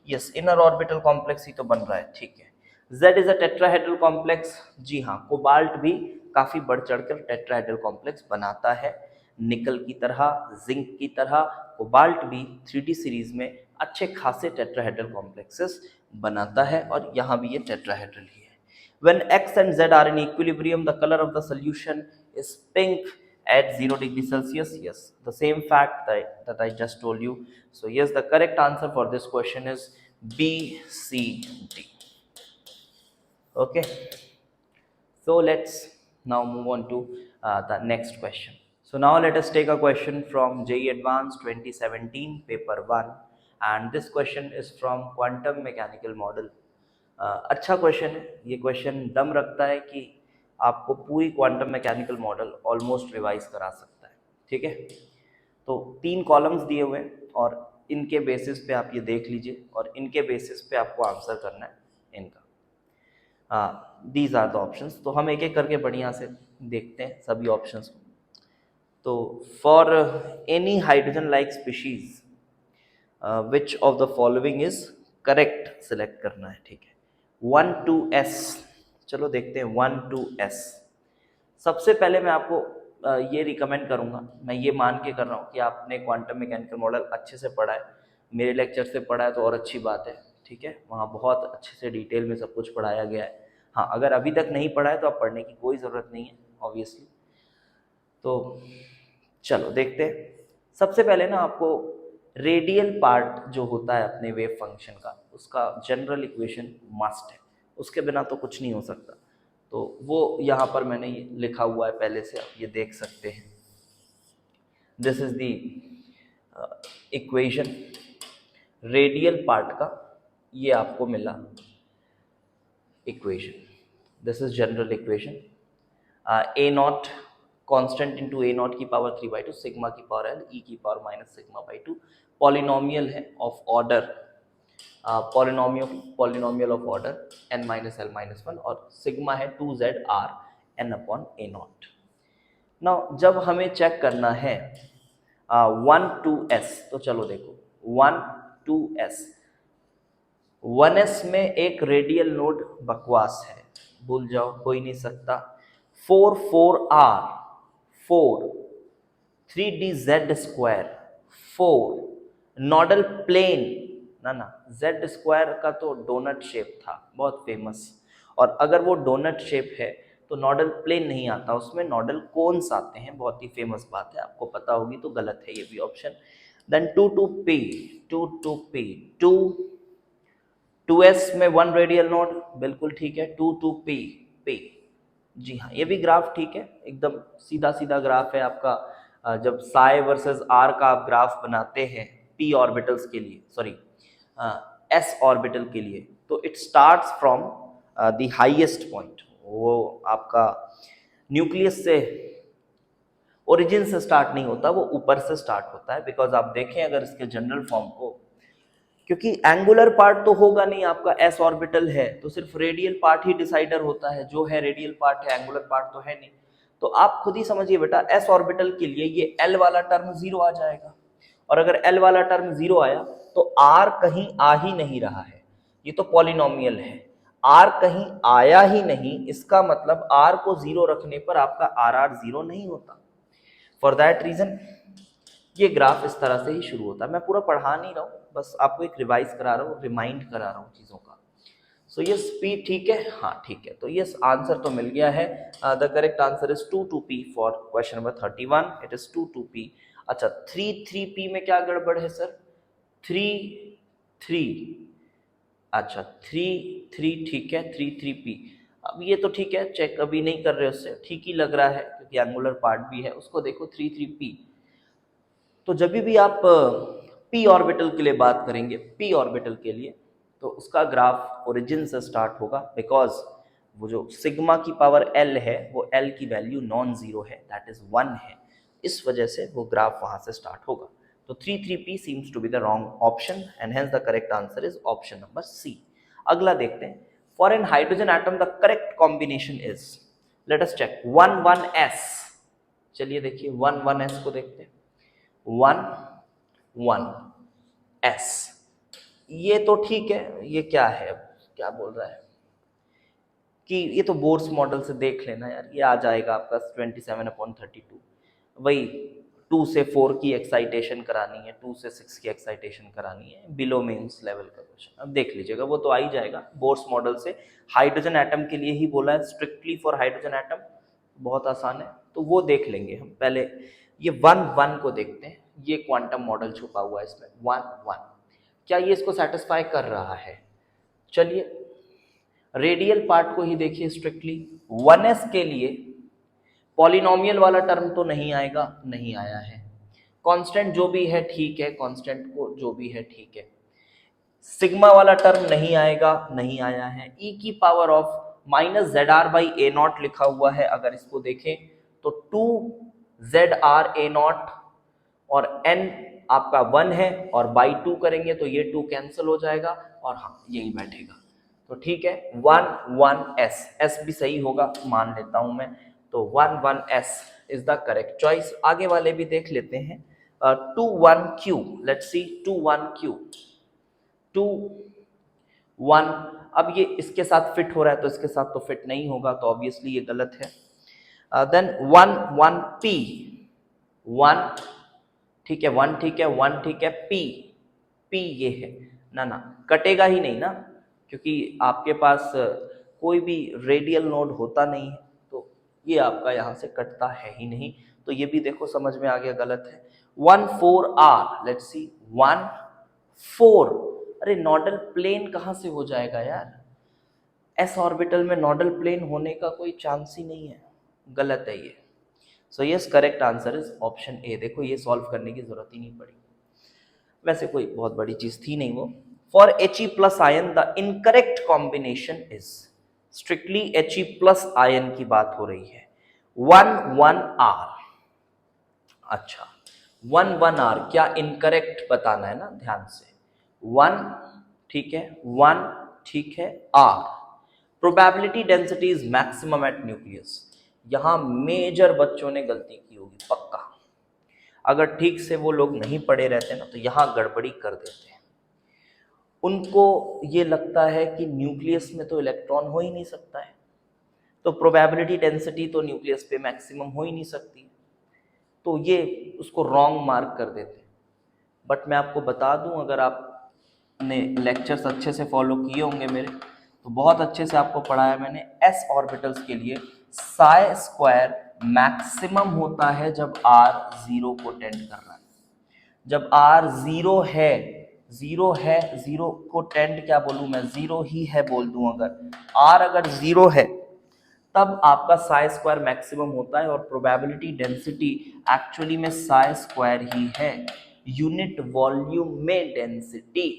yes inner orbital complex ही तो बन रहा है, ठीक है। Z is a tetrahedral complex, जी हाँ, कोबाल्ट भी काफी बढ़ चढ़कर टेट्राहेड्रल कॉम्प्लेक्स बनाता है, निकल की तरह, जिंक की तरह कोबाल्ट भी 3D सीरीज में अच्छे खासे टेट्राहेड्रल कॉम्प्लेक्सेस बनाता है, और यहाँ भी ये टेट्राहेड्रल ही है। When X and Z are in equilibrium, the color of the solution is pink at 0 degrees Celsius. Yes, the same fact that I just told you. So yes, the correct answer for this question is B, C, D. Okay. So let's now move on to the next question. So now let us take a question from JEE Advanced 2017 paper 1, and this question is from quantum mechanical model. अच्छा क्वेश्चन है ये। क्वेश्चन दम रखता है कि आपको पूरी quantum mechanical model almost revise करा सकता है, ठीक है। तो 3 कॉलम्स दिए हुए हैं और इनके बेसिस पे आप ये देख लीजिए और इनके बेसिस पे आपको आंसर करना है इनका। These are the options. तो हम एक एक करके बढ़िया से देखते हैं सभी ऑप्शंस को। तो for any hydrogen like species which of the following is correct select करना है, ठीक है। 1 to S, चलो देखते हैं 1 to S। सबसे पहले मैं आपको ये रिकमेंड करूंगा, मैं ये मान के कर रहा हूँ कि आपने क्वांटम मैकेनिकल मॉडल अच्छे से पढ़ा है, मेरे लेक्चर से पढ़ा है तो और अच्छी बात है, ठीक है। वहाँ बहुत अच्छे से डिटेल में सब कुछ पढ़ाया गया है। हाँ, अगर अभी तक नहीं पढ़ा है तो आप पढ़ने की कोई ज़रूरत नहीं है ऑब्वियसली। तो चलो देखते हैं। सबसे पहले ना आपको रेडियल पार्ट जो होता है अपने वेव फंक्शन का, उसका जनरल इक्वेशन मस्ट है, उसके बिना तो कुछ नहीं हो सकता। तो वो यहाँ पर मैंने ये लिखा हुआ है पहले से, आप ये देख सकते हैं। This is the equation radial part का, ये आपको मिला equation. This is general equation. A naught constant into a naught की पावर 3/2 सिग्मा की पावर एल ई की power minus sigma by 2, polynomial है of order, polynomial of order n minus l minus 1, और सिग्मा है 2zr n upon a naught. Now जब हमें चेक करना है 1 to S, तो चलो देखो 1 to S। 1s में एक रेडियल नोड बकवास है, भूल जाओ, हो ही नहीं सकता। 4 4r 4 3dz square 4 nodal plane ना z स्क्वायर का तो डोनट शेप था, बहुत फेमस। और अगर वो डोनट शेप है तो नॉडल प्लेन नहीं आता, उसमें नॉडल कोन्स आते हैं, बहुत ही फेमस बात है, आपको पता होगी तो गलत है ये भी option. Then 2 to P 2 2s में 1 रेडियल नोड, बिल्कुल ठीक है। 2 to P जी हाँ, ये भी ग्राफ ठीक है, एकदम सीधा सीधा ग्राफ है आपका। जब साई वर्सेस आर का आप ग्राफ बनाते हैं p ऑर्बिटल्स के लिए, सॉरी s ऑर्बिटल के लिए, तो it starts from the highest point, वो आपका न्यूक्लियस से, ओरिजिन से स्टार्ट नहीं होता, वो ऊपर से स्टार्ट होता है। बिकॉज आप देखें अगर इसके जनरल फॉर्म को, क्योंकि एंगुलर पार्ट तो होगा नहीं, आपका s ऑर्बिटल है तो सिर्फ रेडियल पार्ट ही डिसाइडर होता है, जो है रेडियल पार्ट है, एंगुलर पार्ट तो है नहीं। तो आप खुद ही समझिए बेटा, s ऑर्बिटल के लिए ये l वाला टर्म 0 आ जाएगा, और अगर l वाला टर्म 0 आया तो r कहीं आ ही नहीं रहा है, ये तो पॉलिनोमियल है, r कहीं आया ही नहीं, इसका मतलब r को 0 रखने पर आपका RR 0 नहीं होता। फॉर दैट रीजन ये ग्राफ इस तरह से ही शुरू होता है। मैं पूरा पढ़ा नहीं रहा हूँ, बस आपको एक रिवाइज करा रहा हूँ, रिमाइंड करा रहा हूँ चीज़ों का। सो ये स्पीड ठीक है, हाँ ठीक है। तो ये आंसर तो मिल गया है। The correct answer is 2 to P for question number 31, it is 2 to P। अच्छा 3 में क्या गड़बड़ है सर? 3 अच्छा 3 ठीक है, 3 अब ये तो ठीक है, चेक अभी नहीं कर रहे, उससे ठीक ही लग रहा है क्योंकि एंगुलर पार्ट भी है। उसको देखो 3 तो जब भी आप p ऑर्बिटल के लिए बात करेंगे, p ऑर्बिटल के लिए, तो उसका ग्राफ ओरिजिन से स्टार्ट होगा, बिकॉज वो जो सिग्मा की पावर l है वो l की वैल्यू नॉन जीरो है, दैट इज 1 है, इस वजह से वो ग्राफ वहां से स्टार्ट होगा। तो 3 seems to be the wrong option and hence the correct answer is option number C. अगला देखते हैं, for an hydrogen atom the correct combination is, let us check 1 1s। चलिए देखिए 1 1s को देखते हैं। 1 1 s। ये तो ठीक है, ये क्या है, अब क्या बोल रहा है कि ये तो बोर्स मॉडल से देख लेना यार, ये आ जाएगा आपका 27/32। वही 2 से 4 की एक्साइटेशन करानी है, 2 से 6 की एक्साइटेशन करानी है, बिलो मीन्स लेवल का क्वेश्चन, अब देख लीजिएगा, वो तो आ ही जाएगा बोर्स मॉडल से। हाइड्रोजन एटम के लिए ही बोला है, स्ट्रिक्टली फॉर हाइड्रोजन एटम, बहुत आसान है, तो वो देख लेंगे हम। पहले ये 1 1 को देखते हैं, ये क्वांटम मॉडल छुपा हुआ है इसमें, 1 1, क्या ये इसको सेटिस्फाई कर रहा है? चलिए रेडियल पार्ट को ही देखिए स्ट्रिक्टली। 1s के लिए पॉलिनोमियल वाला टर्म तो नहीं आएगा, नहीं आया है। कांस्टेंट जो भी है ठीक है, कांस्टेंट को जो भी है ठीक है। सिग्मा वाला टर्म नहीं आएगा, नहीं आया है। e की power of minus Z R by A naught लिखा हुआ है, अगर इसको देखें तो 2ZR A0 और n आपका 1 है, और बाई 2 करेंगे तो ये 2 कैंसिल हो जाएगा, और हाँ यही बैठेगा, तो ठीक है। 1 1 s, s भी सही होगा मान लेता हूं मैं, तो 1 1 s is the correct choice. आगे वाले भी देख लेते हैं। 2 1 q, लेट्स सी 2 1 q, 2 1, अब ये इसके साथ फिट हो रहा है तो इसके साथ तो फिट नहीं होगा, तो ऑब्वियसली ये गलत है। देन 1 1 p, 1 ठीक है, 1 ठीक है, 1 ठीक है, p p ये है ना, ना कटेगा ही नहीं ना, क्योंकि आपके पास कोई भी रेडियल नोड होता नहीं है, तो ये आपका यहाँ से कटता है ही नहीं, तो ये भी देखो समझ में आ गया गलत है। 1 4 r, लेट्स सी 1 4, अरे नोडल प्लेन कहाँ से हो जाएगा यार, एस ऑर्बिटल में नोडल प्लेन होने का कोई चांस ही नहीं है, गलत है ये। So yes, correct answer is option A. देखो ये सॉल्व करने की जरूरत ही नहीं पड़ी, वैसे कोई बहुत बड़ी चीज थी नहीं वो। For He plus ion the incorrect combination is, strictly He plus ion की बात हो रही है। 1 1 r, अच्छा 1 1 r क्या इनकरेक्ट बताना है ना, ध्यान से। 1 ठीक है, 1 ठीक है, r probability density is maximum at nucleus. यहां मेजर बच्चों ने गलती की होगी पक्का, अगर ठीक से वो लोग नहीं पढ़े रहते ना तो यहां गड़बड़ी कर देते हैं। उनको ये लगता है कि न्यूक्लियस में तो इलेक्ट्रॉन हो ही नहीं सकता है, तो प्रोबेबिलिटी डेंसिटी तो न्यूक्लियस पे मैक्सिमम हो ही नहीं सकती, तो ये उसको रॉन्ग मार्क कर देते हैं। बट मैं आपको बता दूं, अगर आपने लेक्चर्स अच्छे से फॉलो किए होंगे मेरे, तो बहुत अच्छे से आपको पढ़ाया मैंने। एस ऑर्बिटल्स के लिए साई स्क्वायर मैक्सिमम होता है जब r 0 को टेंड कर रहा है, जब r 0 है, 0 है, 0 को टेंड क्या बोलूं मैं, 0 ही है बोल दूं, अगर 0 है तब आपका साई स्क्वायर मैक्सिमम होता है, और प्रोबेबिलिटी डेंसिटी एक्चुअली में साई स्क्वायर ही है, यूनिट वॉल्यूम में डेंसिटी,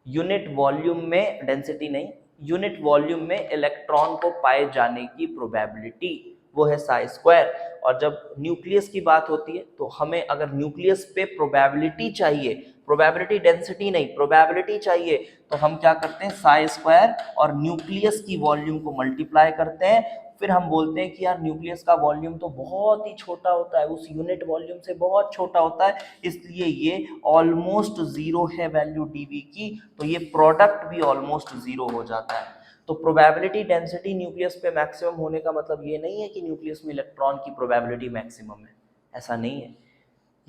यूनिट वॉल्यूम में डेंसिटी नहीं, यूनिट वॉल्यूम में इलेक्ट्रॉन को पाए जाने की प्रोबेबिलिटी, वो है साई स्क्वायर। और जब न्यूक्लियस की बात होती है तो हमें अगर न्यूक्लियस पे प्रोबेबिलिटी चाहिए, प्रोबेबिलिटी डेंसिटी नहीं, प्रोबेबिलिटी चाहिए, तो हम क्या करते हैं, साई स्क्वायर और न्यूक्लियस की वॉल्यूम को मल्टीप्लाई करते हैं, फिर हम बोलते हैं कि यार न्यूक्लियस का वॉल्यूम तो बहुत ही छोटा होता है, उस यूनिट वॉल्यूम से बहुत छोटा होता है, इसलिए ये ऑलमोस्ट जीरो है वैल्यू डीवी की, तो ये प्रोडक्ट भी ऑलमोस्ट जीरो हो जाता है। तो प्रोबेबिलिटी डेंसिटी न्यूक्लियस पे मैक्सिमम होने का मतलब ये नहीं है कि न्यूक्लियस में इलेक्ट्रॉन की प्रोबेबिलिटी मैक्सिमम है, ऐसा नहीं है।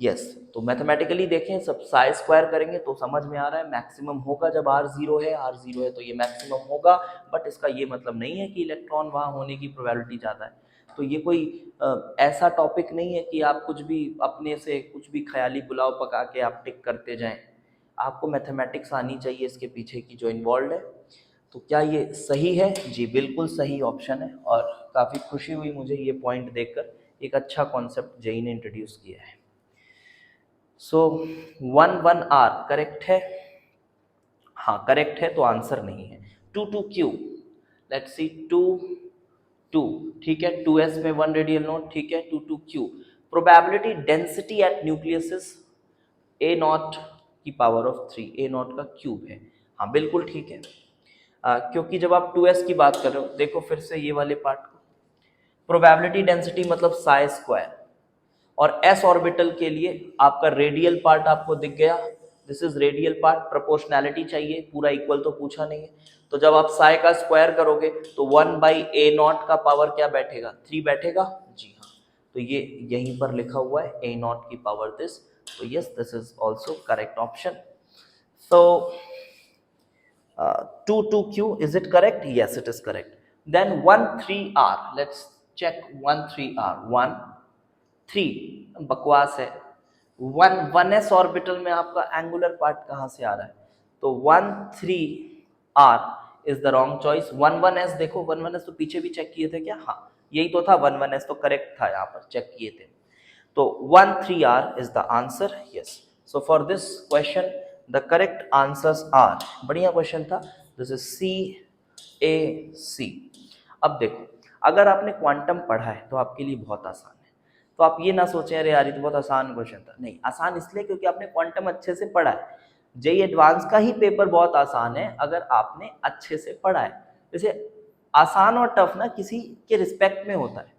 यस, तो मैथमेटिकली देखें, सब साई स्क्वायर करेंगे तो समझ में आ रहा है मैक्सिमम होगा जब r 0 है, r 0 है तो ये मैक्सिमम होगा, बट इसका ये मतलब नहीं है कि इलेक्ट्रॉन वहाँ होने की प्रोबेबिलिटी ज़्यादा है। तो ये कोई ऐसा टॉपिक नहीं है कि आप कुछ भी अपने से कुछ भी ख्याली पुलाव पका के आप टिक करते जाएं, आपको मैथमेटिक्स आनी चाहिए इसके पीछे की जो इन्वॉल्व है। तो क्या ये सही है? जी बिल्कुल सही ऑप्शन है, और काफ़ी खुशी हुई मुझे ये पॉइंट देखकर, एक अच्छा कॉन्सेप्ट जेई ने इंट्रोड्यूस किया है। सो 1 1 r करेक्ट है, हाँ करेक्ट है, तो आंसर नहीं है। 2 2 q, लेट्स सी 2 2 ठीक है, 2s में 1 रेडियल नोड, ठीक है, 2 2 q probability density at nucleus is a not की पावर ऑफ 3, a नॉट का क्यूब है, हाँ बिल्कुल ठीक है। क्योंकि जब आप 2s की बात कर रहे हो, देखो फिर से ये वाले पार्ट को, प्रोबेबिलिटी डेंसिटी मतलब साई स्क्वायर, और s ऑर्बिटल के लिए आपका रेडियल पार्ट आपको दिख गया, this is radial part, proportionality चाहिए, पूरा इक्वल तो पूछा नहीं है। तो जब आप साई का स्क्वायर करोगे तो 1/a0 का पावर क्या बैठेगा, 3 बैठेगा, जी हाँ। तो ये यहीं पर लिखा हुआ है a0 की पावर दिस, तो yes this is also correct option. So 2 2q, is it correct? Yes, it is correct. Then 1 3r, let's check 1 3r, 1 3 बकवास है। 1s ऑर्बिटल में आपका एंगुलर पार्ट कहाँ से आ रहा है, तो 1 3r is the wrong choice. 1s देखो, 1s तो पीछे भी चेक किए थे क्या, हाँ यही तो था, 1s तो करेक्ट था, यहाँ पर चेक किए थे। तो 1 3r is the answer, yes. So for this question the correct answers are, बढ़िया क्वेश्चन था, this is C A C। अब देखो, अगर आपने क्वांटम पढ़ा है तो आपके लिए बहुत आसान है, तो आप ये ना सोचें अरे यार ये तो बहुत आसान क्वेश्चन था, नहीं, आसान इसलिए क्योंकि आपने क्वांटम अच्छे से पढ़ा है। जेई एडवांस का ही पेपर बहुत आसान है अगर आपने अच्छे से पढ़ा है। जैसे आसान और टफ ना किसी के रिस्पेक्ट में होता है।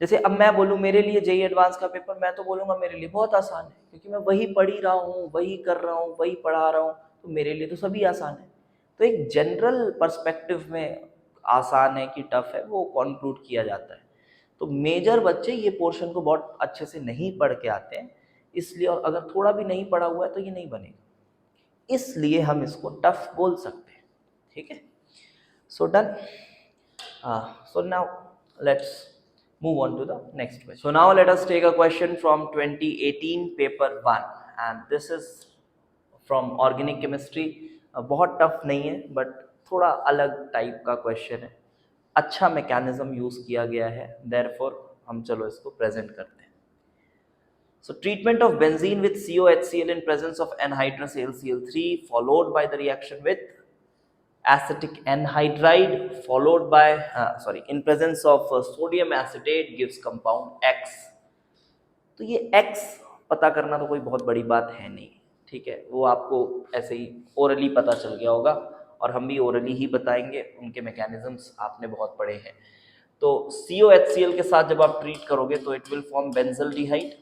जैसे अब मैं बोलूँ मेरे लिए जेई एडवांस का पेपर, मैं तो बोलूँगा मेरे लिए बहुत आसान है क्योंकि मैं वही पढ़ ही रहा हूँ, वही कर रहा हूँ, वही पढ़ा रहा हूँ, तो मेरे लिए तो सभी आसान है। तो एक जनरल पर्सपेक्टिव में आसान है कि टफ है वो कॉन्क्लूड किया जाता है। तो मेजर बच्चे ये पोर्शन को बहुत अच्छे से नहीं पढ़ के आते हैं, इसलिए, और अगर थोड़ा भी नहीं पढ़ा हुआ है तो ये नहीं बनेगा, इसलिए हम इसको टफ बोल सकते हैं, ठीक है। So done. So now let's move on to the next question. So now let us take a question from 2018 paper 1 and this is from organic chemistry. बहुत टफ नहीं है बट थोड़ा अलग टाइप का क्वेश्चन है, अच्छा मैकेनिज्म यूज किया गया है, देयरफॉर हम चलो इसको प्रेजेंट करते हैं। So treatment of benzene with COHCl in presence of anhydrous AlCl3 followed by the reaction with acetic anhydride followed by in presence of sodium acetate gives compound X। तो ये X पता करना तो कोई बहुत बड़ी बात है नहीं, ठीक है, वो आपको ऐसे ही ओरली पता चल गया होगा और हम भी ओरली ही बताएंगे, उनके मैकेनिज्म्स आपने बहुत पढ़े हैं। तो COHCl के साथ जब आप ट्रीट करोगे तो it will form benzaldehyde,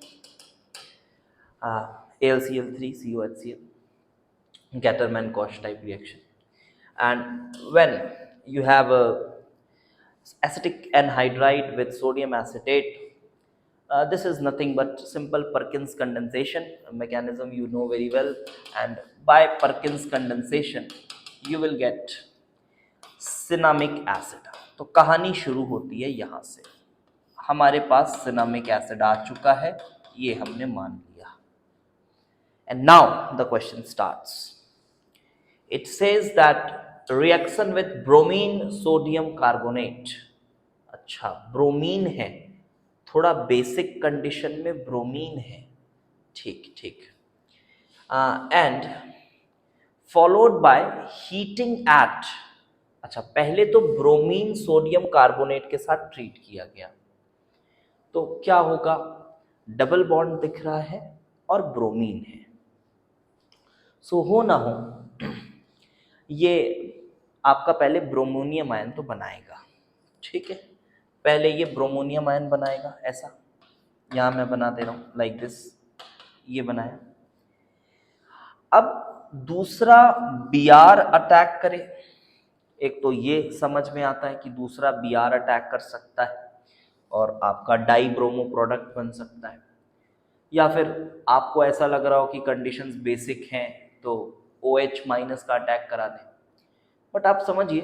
AlCl3 COHCl, Gatterman-Koch type reaction। And when you have a acetic anhydride with sodium acetate, this is nothing but simple Perkins condensation mechanism, you know very well, and by Perkins condensation you will get cinnamic acid। तो कहानी शुरू होती है यहाँ से, हमारे पास cinnamic acid आ चुका है, ये हमने मान लिया। And now the question starts। It says that reaction with bromine sodium carbonate, अच्छा ब्रोमीन है, थोड़ा बेसिक कंडीशन में ब्रोमीन है, ठीक ठीक, and followed by heating eight, अच्छा पहले तो ब्रोमीन सोडियम कार्बोनेट के साथ ट्रीट किया गया, तो क्या होगा, डबल बॉन्ड दिख रहा है और ब्रोमीन है, सो हो ना हो ये आपका पहले ब्रोमोनियम आयन तो बनाएगा, ठीक है, पहले ये ब्रोमोनियम आयन बनाएगा, ऐसा यहाँ मैं बना दे रहा हूँ लाइक दिस, ये बनाया। अब दूसरा Br अटैक करे, एक तो ये समझ में आता है कि दूसरा Br अटैक कर सकता है और आपका डाई ब्रोमो प्रोडक्ट बन सकता है, या फिर आपको ऐसा लग रहा हो कि कंडीशंस बेसिक हैं तो OH माइनस का अटैक करा दें, बट आप समझिए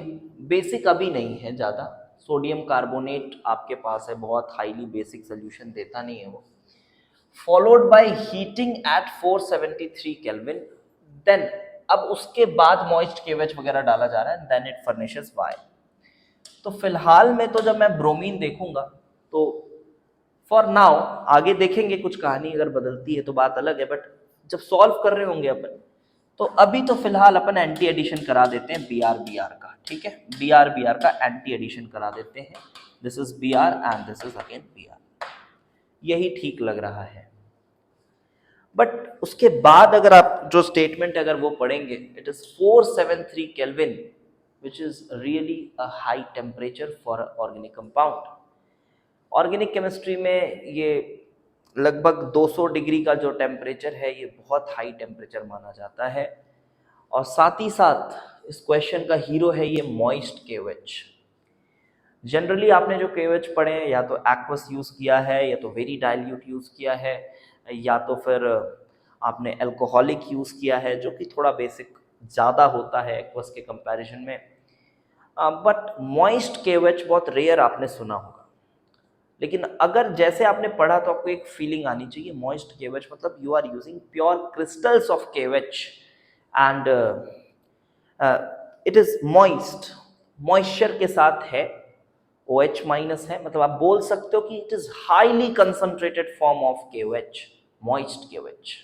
बेसिक अभी नहीं है ज़्यादा, सोडियम कार्बोनेट आपके पास है, बहुत हाईली बेसिक सोल्यूशन देता नहीं है वो, followed by heating at 473 kelvin, then अब उसके बाद मॉइस्ट KOH वगैरह डाला जा रहा है, देन इट फर्निशेस Y। तो फिलहाल में तो जब मैं ब्रोमीन देखूंगा तो फॉर नाउ, आगे देखेंगे कुछ कहानी अगर बदलती है तो बात अलग है, बट जब सॉल्व कर रहे होंगे अपन, तो अभी तो फिलहाल अपन एंटी एडिशन करा देते हैं Br का, ठीक है, Br का एंटी एडिशन करा देते हैं, this is Br and this is again Br, यही ठीक लग रहा है। बट उसके बाद अगर आप जो स्टेटमेंट अगर वो पढ़ेंगे, it is 473 kelvin which is really a high temperature for organic compound. Organic chemistry में ये लगभग 200 डिग्री का जो टेम्परेचर है ये बहुत हाई टेम्परेचर माना जाता है। और साथ ही साथ इस क्वेश्चन का हीरो है ये मॉइस्ट केवेच। जनरली आपने जो केवेच पढ़े हैं या तो एक्वस यूज़ किया है, या तो वेरी डाइल्यूट यूज़ किया है, या तो फिर आपने अल्कोहलिक यूज़ किया है, जो कि थोड़ा बेसिक ज़्यादा होता है एक्वस के कंपैरिजन में। बट मॉइस्ट केवेच बहुत रेयर आपने सुना होगा। लेकिन अगर जैसे आपने पढ़ा तो आपको एक फीलिंग आनी चाहिए, मॉइस्ट केवेच मतलब you are using pure crystals of केवेच and it is moist, moisture के साथ है, OH माइनस है, मतलब आप बोल सकते हो कि it is highly concentrated form of केवेच, मॉइस्ट केवेच,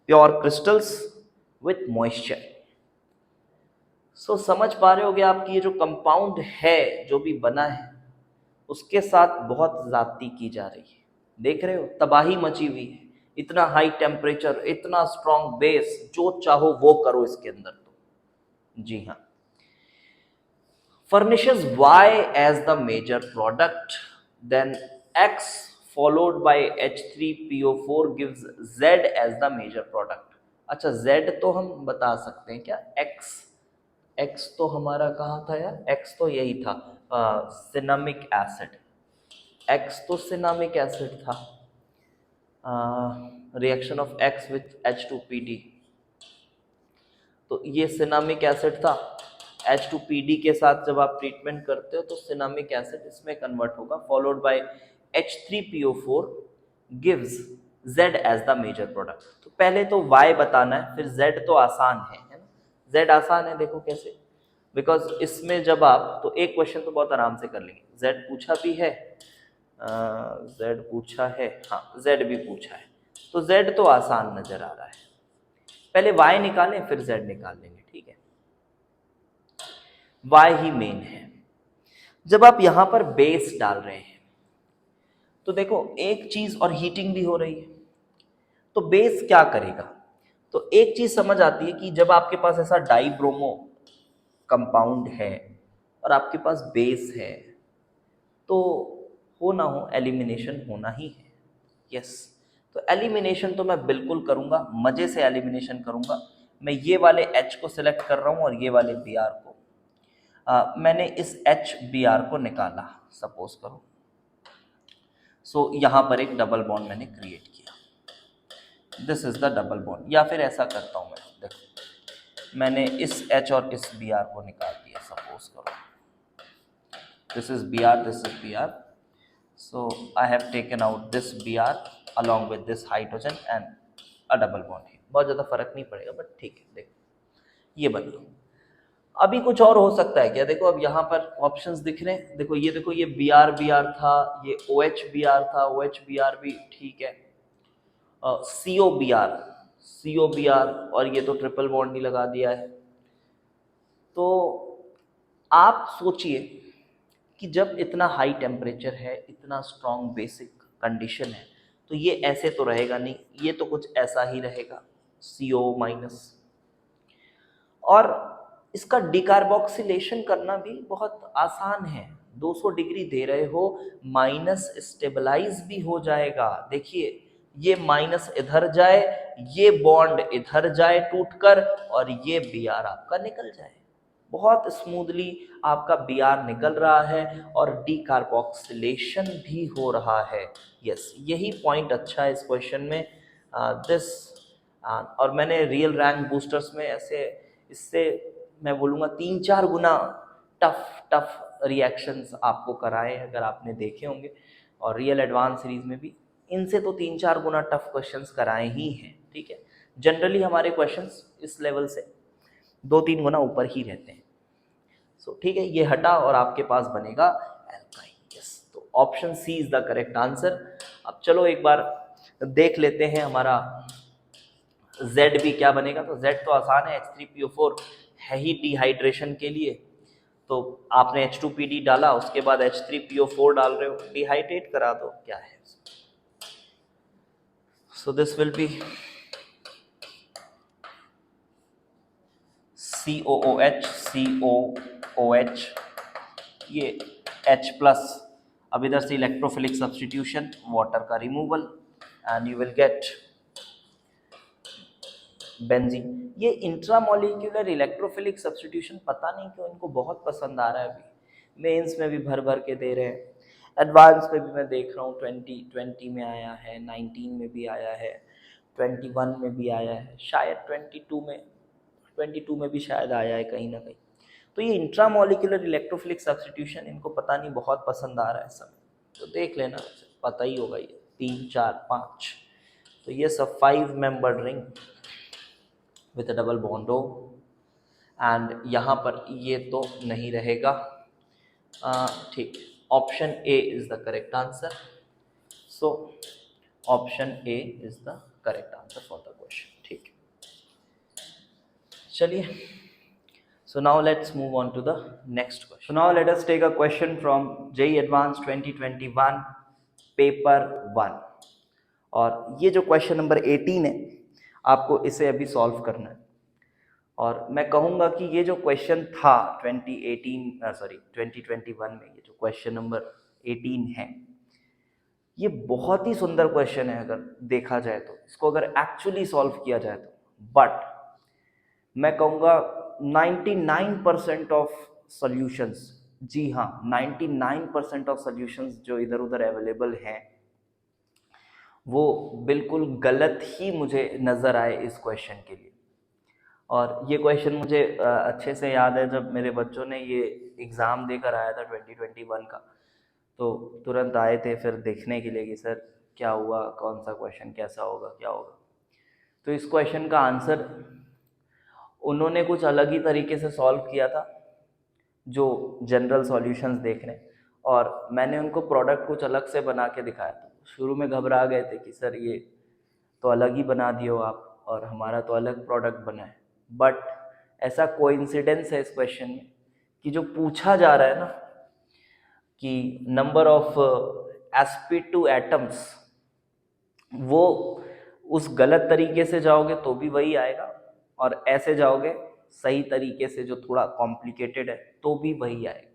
pure crystals with moisture. So समझ पा रहे होगे आप कि ये जो कंपाउंड है जो भी बना है उसके साथ बहुत ज्यादती की जा रही है। देख रहे हो, तबाही मची हुई है, इतना हाई टेम्परेचर, इतना स्ट्रॉन्ग बेस, जो चाहो वो करो इसके अंदर। तो जी हाँ, furnishes Y as the major product, then X followed by H3PO4 gives Z as the major product। अच्छा, Z तो हम बता सकते हैं क्या, X तो हमारा कहाँ था यार, X तो यही था सिनामिक एसिड, X तो सिनामिक एसिड था, reaction of X with H2PD, तो ये सिनामिक एसिड था। H2PD के साथ जब आप ट्रीटमेंट करते हो तो सिनामिक एसिड इसमें कन्वर्ट होगा, followed by H3PO4 gives Z as the major product. तो पहले तो Y बताना है, फिर Z तो आसान है ना, Z आसान है, देखो कैसे, बिकॉज इसमें जब आप, तो एक क्वेश्चन तो बहुत आराम से कर लेंगे, Z पूछा भी है, Z पूछा है, हाँ Z भी पूछा है, तो Z तो आसान नजर आ रहा है, पहले Y निकालें फिर Z निकाल लेंगे, ठीक है। Y ही मेन है। जब आप यहां पर बेस डाल रहे हैं तो देखो एक चीज, और हीटिंग भी हो रही है, तो बेस क्या करेगा, तो एक चीज समझ आती है कि जब आपके पास ऐसा डाइब्रोमो कंपाउंड है और आपके पास बेस है, तो हो ना हो एलिमिनेशन होना ही है। यस, तो एलिमिनेशन तो मैं बिल्कुल करूंगा, मजे से एलिमिनेशन करूंगा। मैं ये वाले H को सिलेक्ट कर रहा हूं और ये वाले Br को, मैंने इस HBr को निकाला, सपोज करो, सो यहां पर एक डबल बॉन्ड मैंने क्रिएट किया, this is the double bond. या फिर ऐसा करता हूं मैं, देखो मैंने इस H और इस Br को निकाल दिया, सपोज करो this is Br, this is Br, so I have taken out this Br along with this hydrogen and a double bond है। बहुत ज़्यादा फर्क नहीं पड़ेगा, बट ठीक है, देखो ये बन गया। अभी कुछ और हो सकता है क्या, देखो अब यहाँ पर ऑप्शंस दिख रहे हैं, देखो ये Br था, ये OH था, OH भी ठीक है, CO Br और ये तो ट्रिपल बॉन्ड ही लगा दिया है। तो आप सोचिए कि जब इतना हाई टेम्परेचर है, इतना स्ट्रॉन्ग बेसिक कंडीशन है, तो ये ऐसे तो रहेगा नहीं, ये तो कुछ ऐसा ही रहेगा, CO-। और इसका डिकार्बोक्सिलेशन करना भी बहुत आसान है, 200 डिग्री दे रहे हो, माइनस स्टेबलाइज भी हो जाएगा। देखिए ये माइनस इधर जाए, ये बॉन्ड इधर जाए टूटकर, और ये Br आपका निकल जाए, बहुत स्मूथली आपका Br निकल रहा है और डिकार्बोक्सिलेशन भी हो रहा है। यस, यही पॉइंट अच्छा है इस क्वेश्चन में, दिस और मैंने रियल रैंक बूस्टर्स में ऐसे, इससे मैं बोलूँगा 3-4 गुना टफ रिएक्शंस आपको कराए, अगर आपने देखे होंगे, और रियल एडवांस सीरीज में भी इनसे तो 3-4 गुना टफ क्वेश्चंस कराए ही हैं, ठीक है। जनरली हमारे क्वेश्चंस इस लेवल से 2-3 गुना ऊपर ही रहते हैं। सो ठीक है, ये हटा और आपके पास बनेगा एल्काइन। यस, तो option C is the correct answer. अब चलो एक बार देख लेते हैं हमारा Z भी क्या बनेगा। तो Z तो आसान है, H3PO4 है ही डिहाइड्रेशन के लिए, तो आपने H2PD डाला, उसके बाद H3PO4 डाल रहे हो, डिहाइड्रेट करा दो, क्या है। So this will be COOH, ये H प्लस, अब इधर से इलेक्ट्रोफिलिक सब्सटीट्यूशन, वाटर का removal, and you will get benzene. ये इंट्रामोलिक्यूलर इलेक्ट्रोफिलिक सब्स्टिट्यूशन पता नहीं क्यों इनको बहुत पसंद आ रहा है, अभी मेंस में भी भर भर के दे रहे हैं, एडवांस में भी मैं देख रहा हूँ 2020 में आया है, 19 में भी आया है, 21 में भी आया है, शायद 22 में भी शायद आया है कहीं ना कहीं। तो ये इंट्रामोलिक्यूलर इलेक्ट्रोफिलिक सब्स्टिट्यूशन इनको पता नहीं बहुत पसंद आ रहा है सब, तो देख लेना, पता ही होगा ये 3 4 5। तो ये सब 5 member ring with a double bond हो, एंड यहाँ पर ये तो नहीं रहेगा, ठीक। Option A is the correct answer, so option A is the correct answer for the question, ठीक। चलिए, so now let's move on to the next question. So now let us take a question from JEE Advanced 2021 paper 1, और ये जो क्वेश्चन नंबर 18 है आपको इसे अभी सॉल्व करना है। और मैं कहूँगा कि ये जो क्वेश्चन था 2021 में, ये जो क्वेश्चन नंबर 18 है, ये बहुत ही सुंदर क्वेश्चन है अगर देखा जाए तो, इसको अगर एक्चुअली सॉल्व किया जाए तो। बट मैं कहूँगा 99% ऑफ सॉल्यूशंस, जी हाँ 99% ऑफ सॉल्यूशंस जो इधर उधर अवेलेबल हैं वो बिल्कुल गलत ही मुझे नज़र आए इस क्वेश्चन के लिए। और ये क्वेश्चन मुझे अच्छे से याद है, जब मेरे बच्चों ने ये एग्ज़ाम देकर आया था 2021 का, तो तुरंत आए थे फिर देखने के लिए कि सर क्या हुआ, कौन सा क्वेश्चन कैसा होगा, क्या होगा। तो इस क्वेश्चन का आंसर उन्होंने कुछ अलग ही तरीके से सॉल्व किया था जो जनरल सॉल्यूशंस देख रहे हैं, और मैंने उनको प्रोडक्ट कुछ अलग से बना के दिखाया था। शुरू में घबरा गए थे कि सर ये तो अलग ही बना दिए हो आप और हमारा तो अलग प्रोडक्ट बना है। बट ऐसा कोइंसिडेंस है इस क्वेश्चन में कि जो पूछा जा रहा है ना कि नंबर ऑफ sp2 एटम्स, वो उस गलत तरीके से जाओगे तो भी वही आएगा, और ऐसे जाओगे सही तरीके से जो थोड़ा कॉम्प्लिकेटेड है तो भी वही आएगा।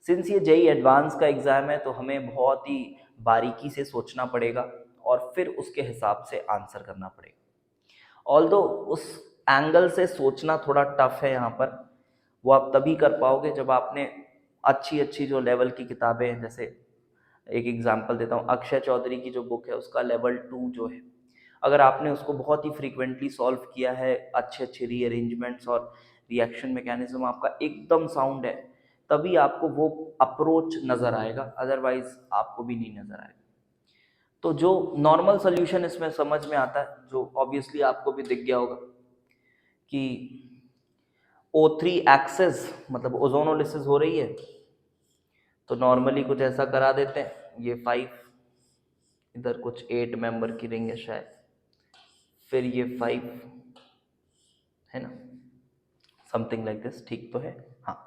सिंस ये JEE एडवांस का एग्ज़ाम है तो हमें बहुत ही बारीकी से सोचना पड़ेगा और फिर उसके हिसाब से आंसर करना पड़ेगा। ऑल्दो उस एंगल से सोचना थोड़ा टफ है यहाँ पर, वो आप तभी कर पाओगे जब आपने अच्छी अच्छी जो लेवल की किताबें हैं, जैसे एक एग्जांपल देता हूँ, अक्षय चौधरी की जो बुक है उसका लेवल 2 जो है, अगर आपने उसको बहुत ही फ्रीक्वेंटली सॉल्व किया है, अच्छे अच्छे रीअरेंजमेंट्स और रिएक्शन मैकेनिज्म आपका एकदम साउंड है, तभी आपको वो अप्रोच नज़र आएगा, अदरवाइज आपको भी नहीं नज़र आएगा। तो जो नॉर्मल सोल्यूशन इसमें समझ में आता है, जो ऑब्वियसली आपको भी दिख गया होगा कि O3 एक्सेस मतलब ओजोनोलिसिस हो रही है, तो नॉर्मली कुछ ऐसा करा देते हैं, ये 5, इधर कुछ 8 मेंबर की रिंग है शायद, फिर ये 5 है ना, समथिंग लाइक दिस, ठीक तो है हाँ।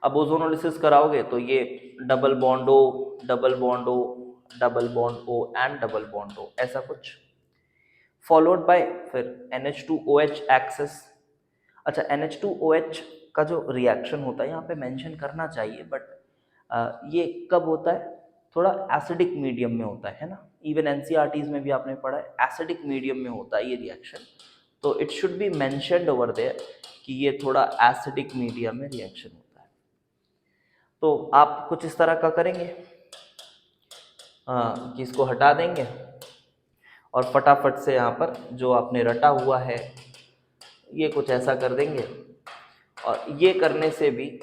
अब ओजोनोलिसिस कराओगे तो ये double bond O, double bond O, double bond O and double bond O, ऐसा कुछ, फॉलोड बाय फिर NH2OH एक्सेस। अच्छा, NH2OH का जो रिएक्शन होता है यहाँ पे मेंशन करना चाहिए, बट ये कब होता है, थोड़ा एसिडिक मीडियम में होता है ना, इवन NCERTs में भी आपने पढ़ा है एसिडिक मीडियम में होता है ये रिएक्शन, तो it should be mentioned over there कि ये थोड़ा एसिडिक मीडियम में रिएक्शन होता है। तो आप कुछ इस तरह का करेंगे कि इसको हटा देंगे और फटाफट से यहाँ पर जो आपने रटा हुआ है ये कुछ ऐसा कर देंगे, और ये करने से भी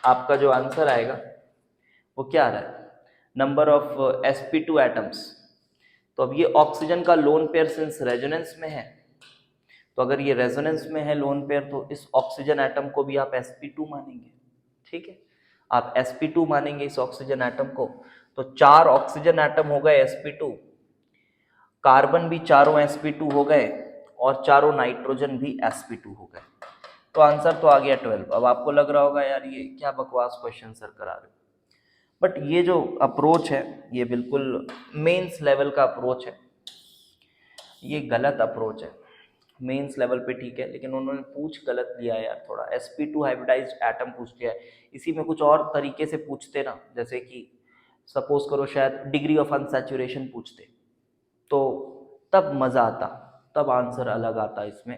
आपका जो आंसर आएगा वो क्या आ रहा है, नंबर ऑफ sp2 एटम्स। तो अब ये ऑक्सीजन का लोन पेयर सिंस रेजोनेंस में है, तो अगर ये रेजोनेंस में है लोन पेयर, तो इस ऑक्सीजन एटम को भी आप sp2 मानेंगे, ठीक है, आप sp2 मानेंगे इस ऑक्सीजन एटम को, तो 4 ऑक्सीजन एटम हो गए sp2, कार्बन भी चारों sp2 हो गए, और चारों नाइट्रोजन भी sp2 हो गए, तो आंसर तो आ गया 12। अब आपको लग रहा होगा यार ये क्या बकवास क्वेश्चन सर करा रहे हो, बट ये जो अप्रोच है ये बिल्कुल मेंस लेवल का अप्रोच है, ये गलत अप्रोच है। मेंस लेवल पे ठीक है, लेकिन उन्होंने पूछ गलत लिया है यार, थोड़ा sp2 हाइब्रिडाइज्ड एटम पूछ लिया है, इसी में कुछ और तरीके से पूछते ना, जैसे कि सपोज करो शायद डिग्री ऑफ अनसैचुरेशन पूछते, तो तब मज़ा आता, तब आंसर अलग आता इसमें,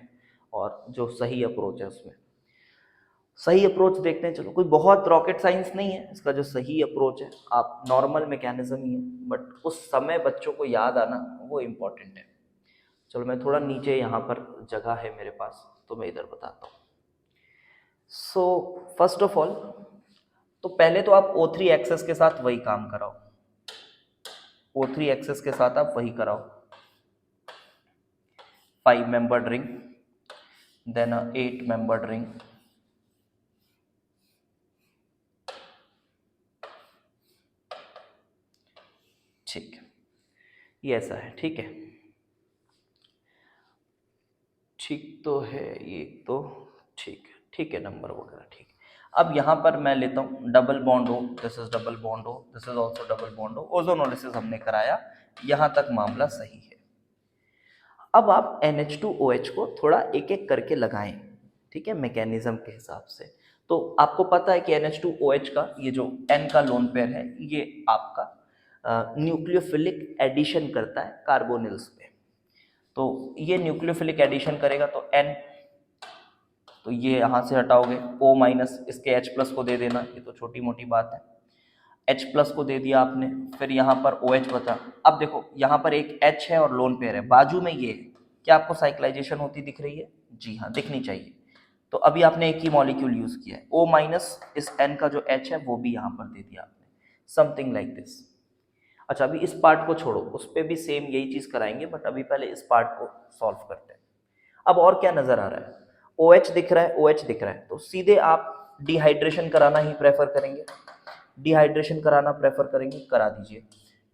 और जो सही अप्रोच है उसमें। सही अप्रोच देखते हैं, चलो कोई बहुत रॉकेट साइंस नहीं है इसका, जो सही अप्रोच है आप नॉर्मल मैकेनिज्म ही है, बट उस समय बच्चों को याद आना वो इम्पोर्टेंट है। चलो मैं थोड़ा नीचे, यहाँ पर जगह है मेरे पास तो मैं इधर बताता हूँ। सो फर्स्ट ऑफ ऑल, तो पहले तो आप O3 एक्सेस के साथ वही काम कराओ, O3 एक्सेस के साथ आप वही कराओ, 5 membered ring, then 8 membered ring, ठीक है, ये ऐसा है, ठीक है, ठीक तो है ये तो, ठीक है, ठीक है, नंबर वगैरह ठीक है। अब यहाँ पर मैं लेता हूँ डबल बॉन्ड हो, दिस इज डबल बॉन्ड हो, this is also double bond हो, ओजोनोलिसिस हमने कराया, यहाँ तक मामला सही है। अब आप NH2OH को थोड़ा एक एक करके लगाएं, ठीक है, मैकेनिज्म के हिसाब से। तो आपको पता है कि NH2OH का ये जो N का लोन पेयर है, ये आपका न्यूक्लियोफिलिक एडिशन करता है कार्बोनिल्स पे। तो ये न्यूक्लियोफिलिक एडिशन करेगा तो N, तो ये यहाँ से हटाओगे, O माइनस इसके H प्लस को दे देना, ये तो छोटी मोटी बात है, H प्लस को दे दिया आपने, फिर यहाँ पर OH बचा। अब देखो यहाँ पर एक H है और लोन पेयर है, बाजू में ये है, क्या आपको साइक्लाइजेशन होती दिख रही है? जी हाँ, दिखनी चाहिए। तो अभी आपने एक ही मॉलिक्यूल यूज किया है, O माइनस इस N का जो H है वो भी यहाँ पर दे दिया आपने, समथिंग लाइक दिस। अच्छा, अभी इस पार्ट को छोड़ो, उस पर भी सेम यही चीज कराएंगे, बट अभी पहले इस पार्ट को सॉल्व करते हैं। अब और क्या नजर आ रहा है? OH दिख रहा है, OH दिख रहा है, तो सीधे आप डिहाइड्रेशन कराना ही प्रेफर करेंगे, डिहाइड्रेशन कराना प्रेफर करेंगे, करा दीजिए।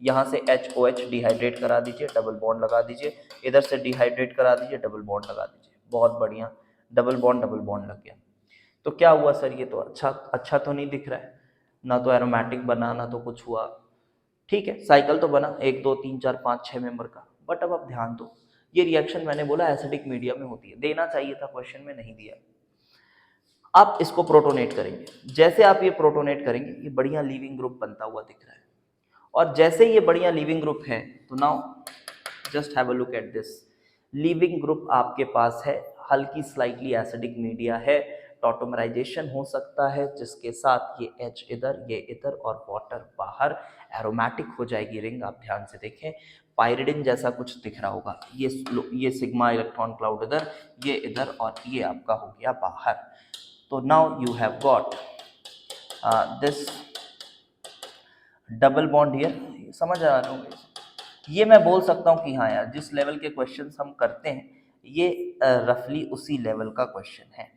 यहाँ से HOH डिहाइड्रेट करा दीजिए, डबल बॉन्ड लगा दीजिए, इधर से डिहाइड्रेट करा दीजिए, डबल बॉन्ड लगा दीजिए, बहुत बढ़िया, डबल बॉन्ड लग गया। तो क्या हुआ सर, ये तो अच्छा अच्छा तो नहीं दिख रहा है, ना तो एरोमेटिक बना ना तो कुछ हुआ, ठीक है, साइकिल तो बना 1 2 3 4 5 6 मेंबर का, बट अब आप ध्यान दो, ये रिएक्शन मैंने बोला एसिडिक मीडियम में होती है, देना चाहिए था, क्वेश्चन में नहीं दिया। आप इसको प्रोटोनेट करेंगे, जैसे आप ये प्रोटोनेट करेंगे, ये बढ़िया लीविंग ग्रुप बनता हुआ दिख रहा है, और जैसे ये बढ़िया लीविंग ग्रुप है, तो now just have a look at this, leaving group आपके पास है, हल्की स्लाइटली एसिडिक मीडिया है, टॉटोमराइजेशन हो सकता है, जिसके साथ ये H इधर, ये इधर और वाटर बाहर, एरोमेटिक हो जाएगी रिंग। आप ध्यान से देखें, पायरिडिन जैसा कुछ दिख रहा होगा, ये सिग्मा इलेक्ट्रॉन क्लाउड इधर, ये इधर, और ये आपका हो गया बाहर। तो now you have got this double bond here, समझ आ रहा होगा, ये मैं बोल सकता हूँ कि हाँ यार, जिस लेवल के क्वेश्चंस हम करते हैं, ये रफली उसी लेवल का क्वेश्चन है।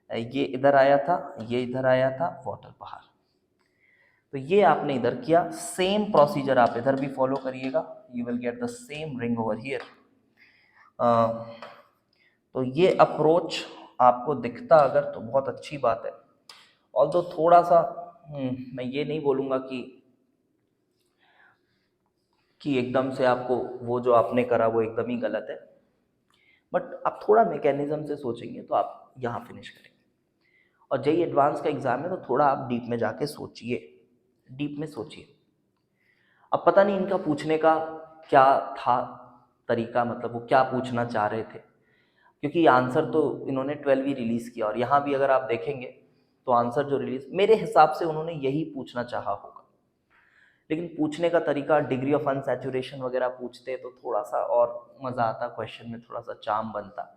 ये इधर आया था, ये इधर आया था, वाटर बाहर, तो ये आपने इधर किया, सेम प्रोसीजर आप इधर भी फॉलो करिएगा, you will get the same ring over here. तो ये अप्रोच आपको दिखता अगर तो बहुत अच्छी बात है, ऑल्दो थोड़ा सा मैं ये नहीं बोलूँगा कि एकदम से आपको वो जो आपने करा वो एकदम ही गलत है, बट आप थोड़ा मैकेनिज्म से सोचेंगे तो आप यहाँ फिनिश करेंगे। और जेई एडवांस का एग्जाम है तो थोड़ा आप डीप में जाके सोचिए, डीप में सोचिए। अब पता नहीं इनका पूछने का क्या था तरीका, मतलब वो क्या पूछना चाह रहे थे, क्योंकि आंसर तो इन्होंने 12 ही रिलीज़ किया, और यहाँ भी अगर आप देखेंगे तो आंसर जो रिलीज, मेरे हिसाब से उन्होंने यही पूछना चाहा होगा, लेकिन पूछने का तरीका, डिग्री ऑफ अनसैचुरेशन वगैरह पूछते तो थोड़ा सा और मज़ा आता, क्वेश्चन में थोड़ा सा चार्म बनता।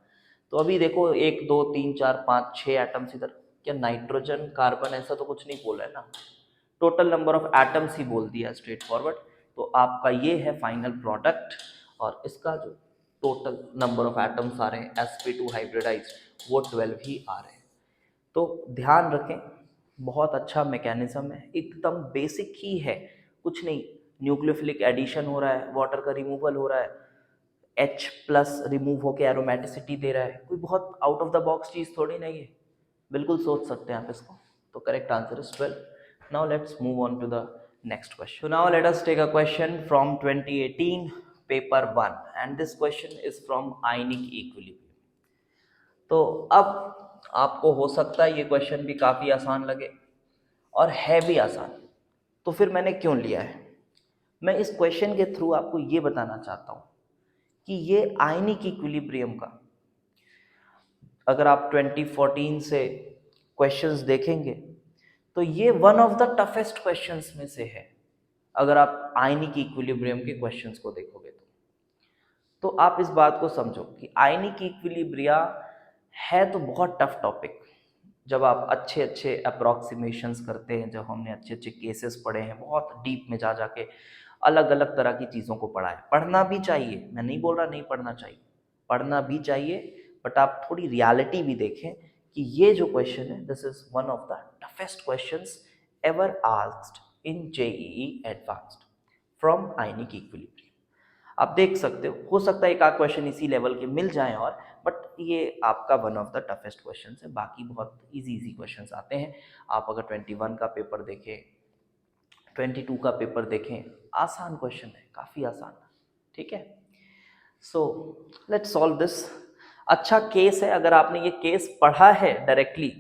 तो अभी देखो 1 2 3 4 5 6 एटम्स इधर, क्या नाइट्रोजन कार्बन ऐसा तो कुछ नहीं बोला है ना, टोटल नंबर ऑफ एटम्स ही बोल दिया स्ट्रेट फॉरवर्ड। तो आपका ये है फाइनल प्रोडक्ट, और इसका जो टोटल नंबर ऑफ एटम्स आ रहे हैं sp2 हाइब्रिडाइज, वो 12 ही आ रहे हैं। तो ध्यान रखें, बहुत अच्छा मैकेनिज्म है, एकदम बेसिक ही है, कुछ नहीं, न्यूक्लियोफिलिक एडिशन हो रहा है, वाटर का रिमूवल हो रहा है, H प्लस रिमूव होकर एरोमेटिसिटी दे रहा है, कोई बहुत आउट ऑफ द बॉक्स चीज़ थोड़ी नहीं है, बिल्कुल सोच सकते हैं आप इसको। तो correct answer is 12। Now let's move on to the next question. Now let us take a question from 2018 paper 1, and this question is from ionic equilibrium. तो अब आपको हो सकता है ये क्वेश्चन भी काफ़ी आसान लगे, और है भी आसान, तो फिर मैंने क्यों लिया है, मैं इस क्वेश्चन के थ्रू आपको ये बताना चाहता हूँ कि ये आयनिक इक्विलिब्रियम का, अगर आप 2014 से क्वेश्चंस देखेंगे तो ये one of the toughest questions में से है। अगर आप आयनिक इक्विलिब्रियम के क्वेश्चंस को देखोगे तो आप इस बात को समझो कि आयनिक इक्विलिब्रिया है तो बहुत टफ टॉपिक। जब आप अच्छे अच्छे अप्रोक्सीमेशंस करते हैं, जब हमने अच्छे अच्छे केसेस पढ़े हैं, बहुत डीप में जा जाके अलग अलग तरह की चीज़ों को पढ़ा है, पढ़ना भी चाहिए, मैं नहीं बोल रहा नहीं पढ़ना चाहिए, पढ़ना भी चाहिए, बट आप थोड़ी रियलिटी भी देखें कि ये जो क्वेश्चन है, this is one of the toughest questions ever asked in JEE advanced from ionic equilibrium. आप देख सकते हो सकता है एक आध क्वेश्चन इसी लेवल के मिल जाएं और, बट ये आपका one of the toughest question है। बाकी बहुत इजी इजी क्वेश्चंस आते हैं। आप अगर 21 का पेपर देखें, 22 का पेपर देखें, आसान क्वेश्चन है, काफ़ी आसान, ठीक है। So let's solve this. अच्छा केस है, अगर आपने ये केस पढ़ा है डायरेक्टली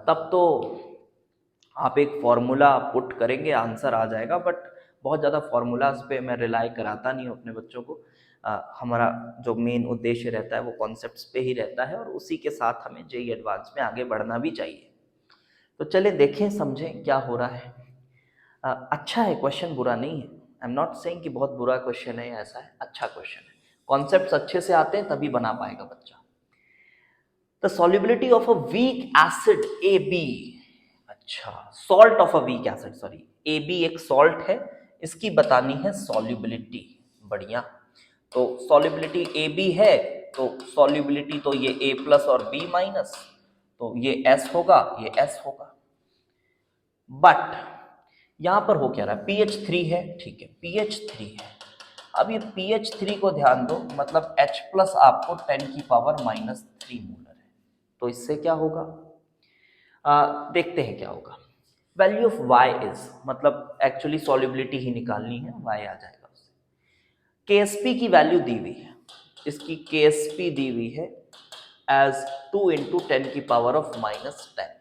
तब तो आप एक फॉर्मूला पुट करेंगे, आंसर आ जाएगा, बट बहुत ज़्यादा फार्मूलाज पे मैं रिलाई कराता नहीं हूँ अपने बच्चों को। हमारा जो मेन उद्देश्य रहता है वो कॉन्सेप्ट्स पे ही रहता है, और उसी के साथ हमें जेईई एडवांस में आगे बढ़ना भी चाहिए। तो चलें देखें समझें क्या हो रहा है। अच्छा है क्वेश्चन, बुरा नहीं है। आई एम नॉट सेइंग कि बहुत बुरा क्वेश्चन है, ऐसा है, अच्छा क्वेश्चन है। कॉन्सेप्ट्स अच्छे से आते हैं तभी बना पाएगा बच्चा। The solubility of a weak acid AB, अच्छा salt of a weak acid, sorry AB एक सॉल्ट है, इसकी बतानी है सॉल्युबिलिटी। बढ़िया, तो सॉल्युबिलिटी AB है, तो सॉल्युबिलिटी तो ये A प्लस और B माइनस, तो ये S होगा, ये S होगा। बट यहां पर हो क्या रहा है, pH 3 है, ठीक है, pH 3 है। अब ये pH 3 को ध्यान दो, मतलब H प्लस आपको 10 की पावर -3 मोलर है। तो इससे क्या होगा, देखते हैं क्या होगा। वैल्यू ऑफ y इज, मतलब एक्चुअली सॉल्युबिलिटी ही निकालनी है, y आ जाएगा उससे। KSP की वैल्यू दी हुई है, इसकी KSP दी हुई है एज 2 × 10 की power of -10,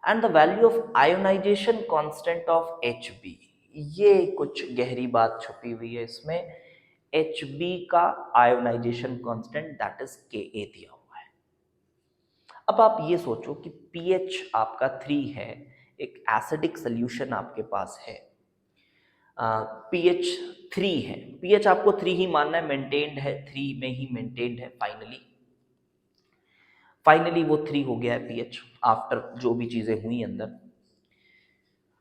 and the value of ionisation constant of HB। ये कुछ गहरी बात छुपी हुई है इसमें। HB का ionisation constant that is Ka दिया हुआ है। अब आप ये सोचो कि pH आपका 3 है, एक एसिडिक सोल्यूशन आपके पास है, pH 3 है, pH आपको 3 ही मानना है, मेंटेन्ड है, 3 में ही मेंटेन्ड है। फाइनली वो 3 हो गया है pH आफ्टर जो भी चीजें हुई अंदर।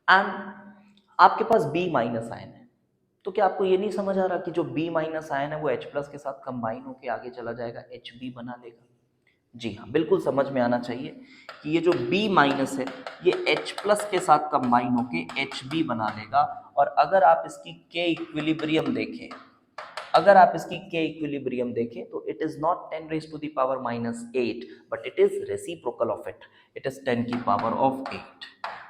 एंड आपके पास B माइनस आयन है, तो क्या आपको ये नहीं समझ आ रहा कि जो B माइनस आयन है वो H प्लस के साथ कंबाइन होके आगे चला जाएगा, HB बना देगा। जी हाँ, बिल्कुल समझ में आना चाहिए कि ये जो B माइनस है ये H प्लस के साथ कंबाइन होके HB बना लेगा। और अगर आप इसकी K इक्विलिब्रियम देखें, अगर आप इसकी K इक्विलिब्रियम देखें तो it is not 10⁻⁻8 but it is reciprocal of it, it is 10 की पावर ऑफ 8।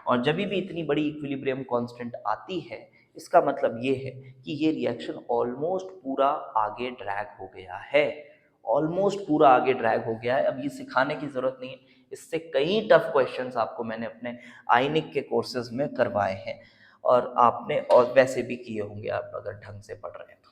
और जब भी इतनी बड़ी इक्विलिब्रियम कांस्टेंट आती है, इसका मतलब ये है कि ये रिएक्शन ऑलमोस्ट पूरा आगे ड्रैग हो गया है, ऑलमोस्ट पूरा आगे ड्रैग हो गया है। अब ये सिखाने की जरूरत नहीं है, इससे कई टफ क्वेश्चंस आपको मैंने अपने आयनिक के कोर्सेज में करवाए हैं, और आपने और वैसे भी किए होंगे आप अगर ढंग से पढ़ रहे हैं तो।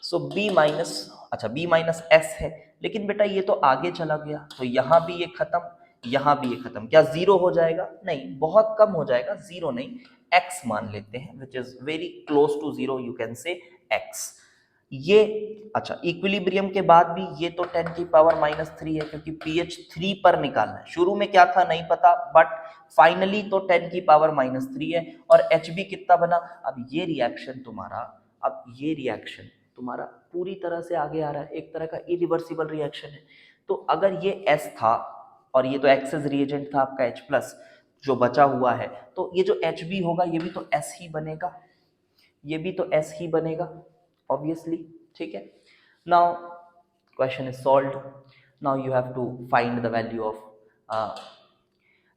सो B माइनस, अच्छा B माइनस S है, लेकिन बेटा ये तो आगे चला गया, तो यहाँ भी ये खत्म, यहाँ भी ये खत्म, क्या जीरो हो जाएगा? नहीं, बहुत कम हो जाएगा, जीरो नहीं, x मान लेते हैं, which is very close to zero, you can say x। ये अच्छा, इक्विलिब्रियम के बाद भी ये तो 10 की पावर -3 है, क्योंकि pH 3 पर निकालना है। शुरू में क्या था नहीं पता, बट फाइनली तो 10 की पावर -3 है। और HB कितना बना? अब ये रिएक्शन तुम्हारा, अब ये रिएक्शन तुम्हारा पूरी तरह से आगे आ रहा है, एक तरह का इरिवर्सिबल रिएक्शन है। तो अगर ये S था और ये तो एक्सेस रिएजेंट था आपका H प्लस जो बचा हुआ है, तो ये जो HB होगा ये भी तो S ही बनेगा, ये भी तो S ही बनेगा ऑब्वियसली, ठीक है। Now question is solved. Now you have to find the value of,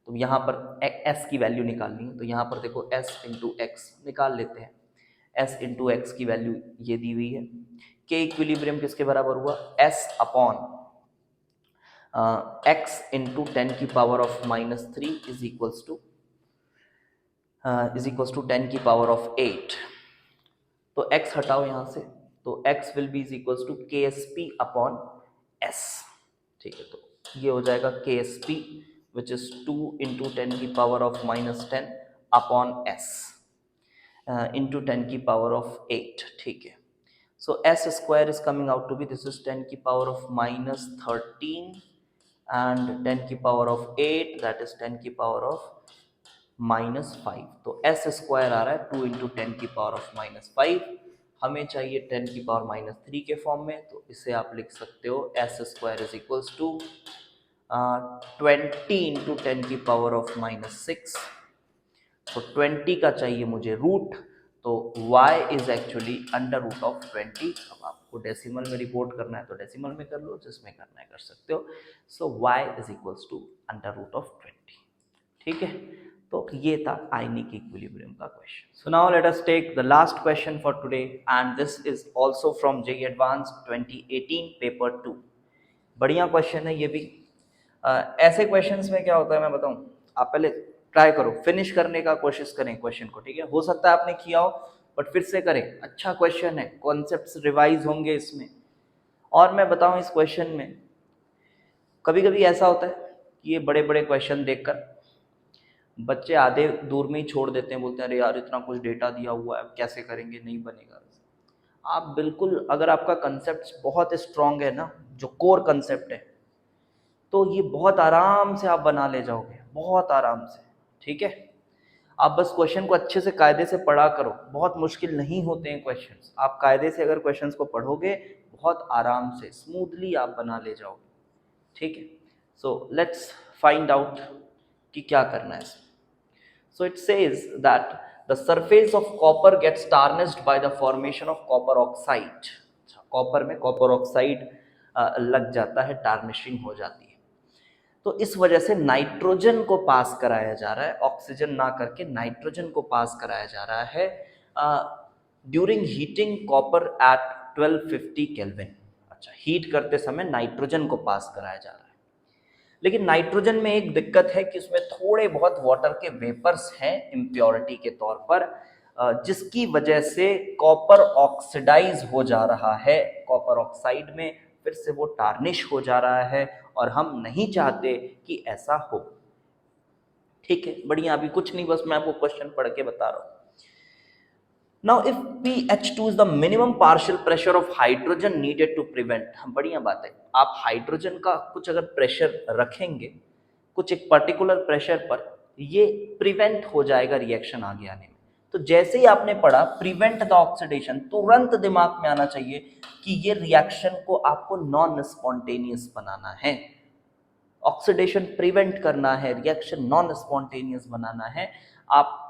तो यहाँ पर S की वैल्यू निकालनी है, तो यहाँ पर देखो S इंटू एक्स निकाल लेते हैं। S इंटू एक्स की वैल्यू ये दी हुई है। K इक्विलिब्रियम किसके बराबर हुआ? S अपॉन x इंटू 10 की power of -3 is equals to 10 की पावर ऑफ 8। तो x हटाओ यहाँ से, तो x will be is equals to KSP upon S। ठीक है, तो ये हो जाएगा KSP which is 2 into 10⁻⁻10 upon S into 10⁻8। ठीक है, so S square is coming out to be, this is 10⁻⁻13 and 10⁻8, that is 10⁻⁻5। तो S स्क्वायर आ रहा है 2 इंटू 10⁻⁻5। हमें चाहिए 10⁻³ के फॉर्म में, तो इसे आप लिख सकते हो S square is equals to 20 into 10⁻⁻6। तो 20 का चाहिए मुझे रूट, तो y is actually under root of 20। अब आपको डेसिमल में रिपोर्ट करना है तो डेसिमल में कर लो, जिसमें करना है कर सकते हो। So y is equals to under root of 20। ठीक है, तो ये था आयनिक इक्विलिब्रियम का question. So now let us take the last question for today and this is also from JEE advanced 2018 paper 2। बढ़िया क्वेश्चन है ये भी। ऐसे क्वेश्चंस में क्या होता है मैं बताऊं, आप पहले ट्राई करो, फिनिश करने का कोशिश करें क्वेश्चन को। ठीक है, हो सकता है आपने किया हो बट फिर से करें, अच्छा क्वेश्चन है, कॉन्सेप्ट्स रिवाइज होंगे इसमें। और मैं बताऊं इस क्वेश्चन में कभी कभी ऐसा होता है कि ये बड़े बड़े क्वेश्चन देखकर बच्चे आधे दूर में ही छोड़ देते हैं, बोलते हैं अरे यार इतना कुछ डेटा दिया हुआ है कैसे करेंगे, नहीं बनेगा। आप बिल्कुल, अगर आपका कंसेप्ट बहुत स्ट्रांग है ना, जो कोर कंसेप्ट है, तो ये बहुत आराम से आप बना ले जाओगे, बहुत आराम से। ठीक है, आप बस क्वेश्चन को अच्छे से कायदे से पढ़ा करो, बहुत मुश्किल नहीं होते हैं क्वेश्चंस। आप कायदे से अगर क्वेश्चंस को पढ़ोगे बहुत आराम से स्मूथली आप बना ले जाओगे। ठीक है, सो लेट्स फाइंड आउट कि क्या करना है इसमें। So it says that the surface of copper gets tarnished by the formation of copper oxide. Copper में कॉपर ऑक्साइड लग जाता है, टार्निशिंग हो जाती है। तो इस वजह से नाइट्रोजन को पास कराया जा रहा है, ऑक्सीजन ना करके नाइट्रोजन को पास कराया जा रहा है during heating copper at 1250 kelvin. अच्छा, हीट करते समय नाइट्रोजन को पास कराया जा रहा है, लेकिन नाइट्रोजन में एक दिक्कत है कि उसमें थोड़े बहुत वाटर के वेपर्स हैं इम्प्योरिटी के तौर पर, जिसकी वजह से कॉपर ऑक्सीडाइज हो जा रहा है कॉपर ऑक्साइड में, फिर से वो टार्निश हो जा रहा है और हम नहीं चाहते कि ऐसा हो। ठीक है, बढ़िया, अभी कुछ नहीं, बस मैं आपको क्वेश्चन पढ़ के बता रहा हूं। Now if pH2 is the minimum partial pressure of hydrogen needed to prevent, बढ़िया बात है, आप हाइड्रोजन का कुछ अगर प्रेशर रखेंगे कुछ एक पर्टिकुलर प्रेशर पर, ये प्रिवेंट हो जाएगा रिएक्शन आगे आने में। तो जैसे ही आपने पढ़ा प्रिवेंट द ऑक्सीडेशन, तुरंत दिमाग में आना चाहिए कि ये रिएक्शन को आपको नॉन स्पॉन्टेनियस बनाना है, ऑक्सीडेशन प्रिवेंट करना है, रिएक्शन नॉन स्पॉन्टेनियस बनाना है। आप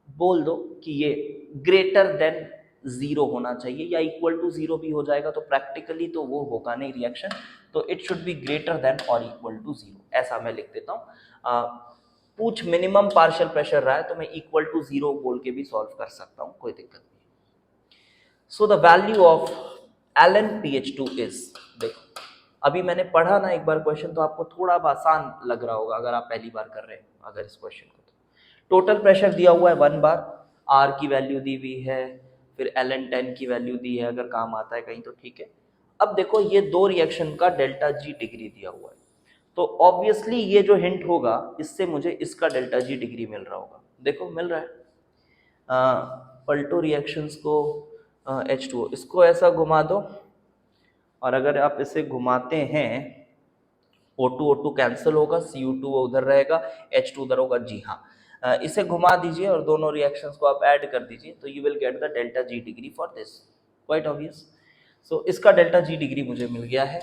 बोल दो कि ये ग्रेटर देन 0 होना चाहिए, या इक्वल टू 0 भी हो जाएगा तो प्रैक्टिकली तो वो होगा नहीं रिएक्शन, तो it should be greater than और इक्वल टू 0, ऐसा मैं लिख देता हूँ। पूछ मिनिमम पार्शियल प्रेशर रहा है तो मैं इक्वल टू 0 बोल के भी सॉल्व कर सकता हूँ, कोई दिक्कत नहीं। So the value of LnPH2 is, देखो अभी मैंने पढ़ा ना एक बार क्वेश्चन, तो आपको थोड़ा आसान लग रहा होगा अगर आप पहली बार कर रहे हो अगर इस क्वेश्चन को। तो टोटल प्रेशर दिया हुआ है 1 बार, R की वैल्यू दी हुई है, फिर Ln10 की वैल्यू दी है, अगर काम आता है कहीं तो ठीक है। अब देखो ये दो रिएक्शन का डेल्टा जी डिग्री दिया हुआ है, तो ऑब्वियसली ये जो हिंट होगा इससे मुझे इसका डेल्टा जी डिग्री मिल रहा होगा। देखो मिल रहा है, पल्टो रिएक्शंस को H2O, इसको ऐसा घुमा दो, और अगर आप इसे घुमाते हैं O2 कैंसिल होगा, Cu2 उधर रहेगा, H2 उधर होगा। जी हाँ, इसे घुमा दीजिए और दोनों रिएक्शंस को आप ऐड कर दीजिए, तो you will get the delta G degree for this, quite obvious. So इसका डेल्टा जी डिग्री मुझे मिल गया है।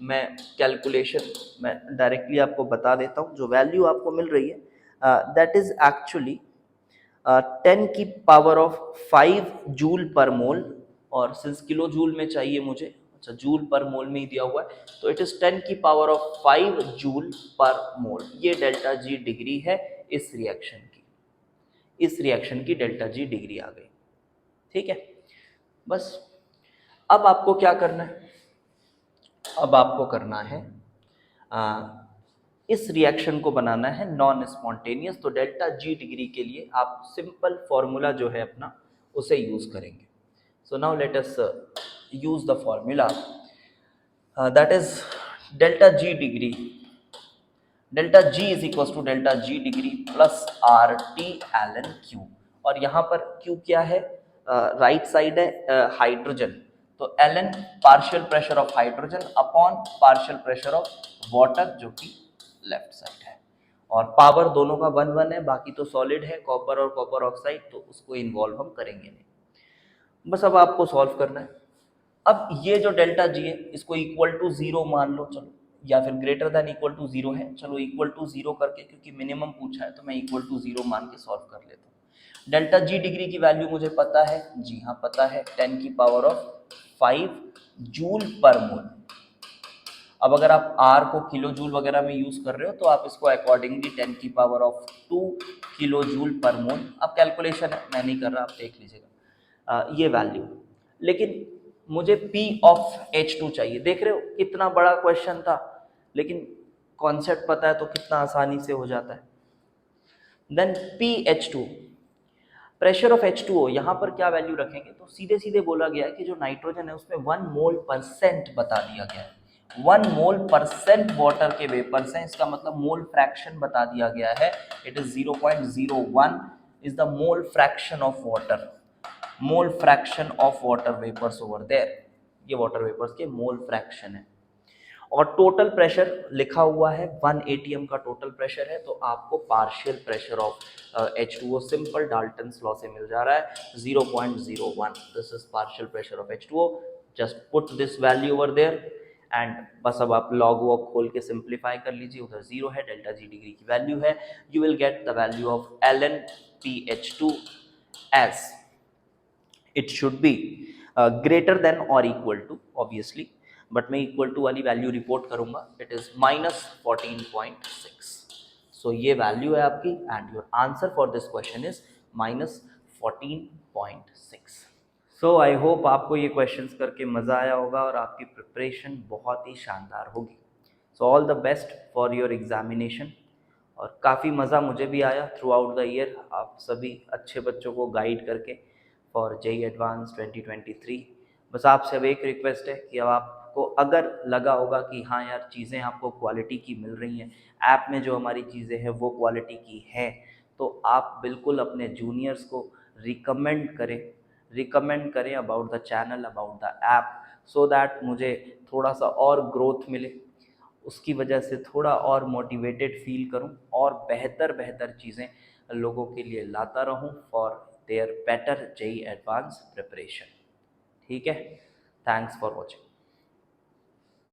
मैं कैलकुलेशन मैं डायरेक्टली आपको बता देता हूँ, जो वैल्यू आपको मिल रही है दैट इज एक्चुअली 10⁻5 जूल पर मोल, और सिंस किलो जूल में चाहिए मुझे, अच्छा जूल पर मोल में ही दिया हुआ है, तो इट इज 10⁻5 जूल पर मोल। ये डेल्टा जी डिग्री है इस रिएक्शन की, इस रिएक्शन की डेल्टा जी डिग्री आ गई। ठीक है, बस अब आपको क्या करना है, अब आपको करना है इस रिएक्शन को बनाना है नॉन स्पॉन्टेनियस। तो डेल्टा जी डिग्री के लिए आप सिंपल फॉर्मूला जो है अपना उसे यूज करेंगे। So now let us use the formula that is delta G degree. Delta G is equal to delta G degree plus R T L N Q. और यहाँ पर Q क्या है, राइट साइड है हाइड्रोजन, तो L N partial pressure of hydrogen upon partial pressure of water जो कि लेफ्ट साइड है। और पावर दोनों का 1-1 है, बाकी तो सॉलिड है कॉपर और कॉपर ऑक्साइड, तो उसको इन्वॉल्व हम करेंगे नहीं। बस अब आपको सॉल्व करना है। अब ये जो डेल्टा जी है इसको इक्वल टू 0 मान लो, चलो, या फिर ग्रेटर देन इक्वल टू 0 है, चलो इक्वल टू 0 करके, क्योंकि मिनिमम पूछा है तो मैं इक्वल टू 0 मान के सॉल्व कर लेता हूँ। डेल्टा जी डिग्री की वैल्यू मुझे पता है, जी हाँ पता है, 10 की पावर ऑफ 5 जूल पर मोल। अब अगर आप आर को किलो जूल वगैरह में यूज कर रहे हो तो आप इसको अकॉर्डिंगली 10 की पावर ऑफ 2 किलो जूल पर मोल, अब कैलकुलेशन है मैं नहीं कर रहा, आप देख लीजिएगा ये वैल्यू। लेकिन मुझे P ऑफ H2 चाहिए। देख रहे हो कितना बड़ा क्वेश्चन था, लेकिन कॉन्सेप्ट पता है तो कितना आसानी से हो जाता है। Then PH2, pressure of H2O, यहाँ पर क्या वैल्यू रखेंगे, तो सीधे सीधे बोला गया है कि जो नाइट्रोजन है उसमें 1 मोल परसेंट बता दिया गया है। 1 मोल परसेंट वाटर के वेपर्स हैं, इसका मतलब मोल फ्रैक्शन बता दिया गया है, it is 0.01 is the mole fraction of water, mole fraction of water vapours over there, ये वाटर वेपर्स के मोल फ्रैक्शन है। और टोटल प्रेशर लिखा हुआ है 1 atm का टोटल प्रेशर है, तो आपको partial pressure of H2O simple Dalton's law से मिल जा रहा है 0.01, this is partial pressure of H2O। Just put this value over there and बस अब आप लॉग वॉग खोल के सिंप्लीफाई कर लीजिए, उधर 0 है, डेल्टा जी डिग्री की वैल्यू है, you will get the value of LnPH2 as it should be greater than or equal to, obviously, but मैं इक्वल टू वाली वैल्यू रिपोर्ट करूंगा, इट इज -14.6। सो ये वैल्यू है आपकी and your answer for this question is -14.6। So I hope आपको ये क्वेश्चंस करके मज़ा आया होगा और आपकी प्रिपरेशन बहुत ही शानदार होगी। So all the best for your examination. और काफ़ी मज़ा मुझे भी आया थ्रू आउट द ईयर, आप सभी अच्छे बच्चों को गाइड करके फॉर JEE एडवांस 2023। बस आपसे अब एक रिक्वेस्ट है कि अब आपको अगर लगा होगा कि हाँ यार चीज़ें आपको क्वालिटी की मिल रही हैं, ऐप में जो हमारी चीज़ें हैं वो क्वालिटी की हैं, तो आप बिल्कुल अपने जूनियर्स को रिकमेंड करें about the channel, about the app, so that मुझे थोड़ा सा और ग्रोथ मिले, उसकी वजह से थोड़ा और मोटिवेटेड फील करूं और बेहतर बेहतर चीज़ें लोगों के लिए लाता रहूं for their better JEE advance preparation. ठीक है, थैंक्स फॉर वॉचिंग।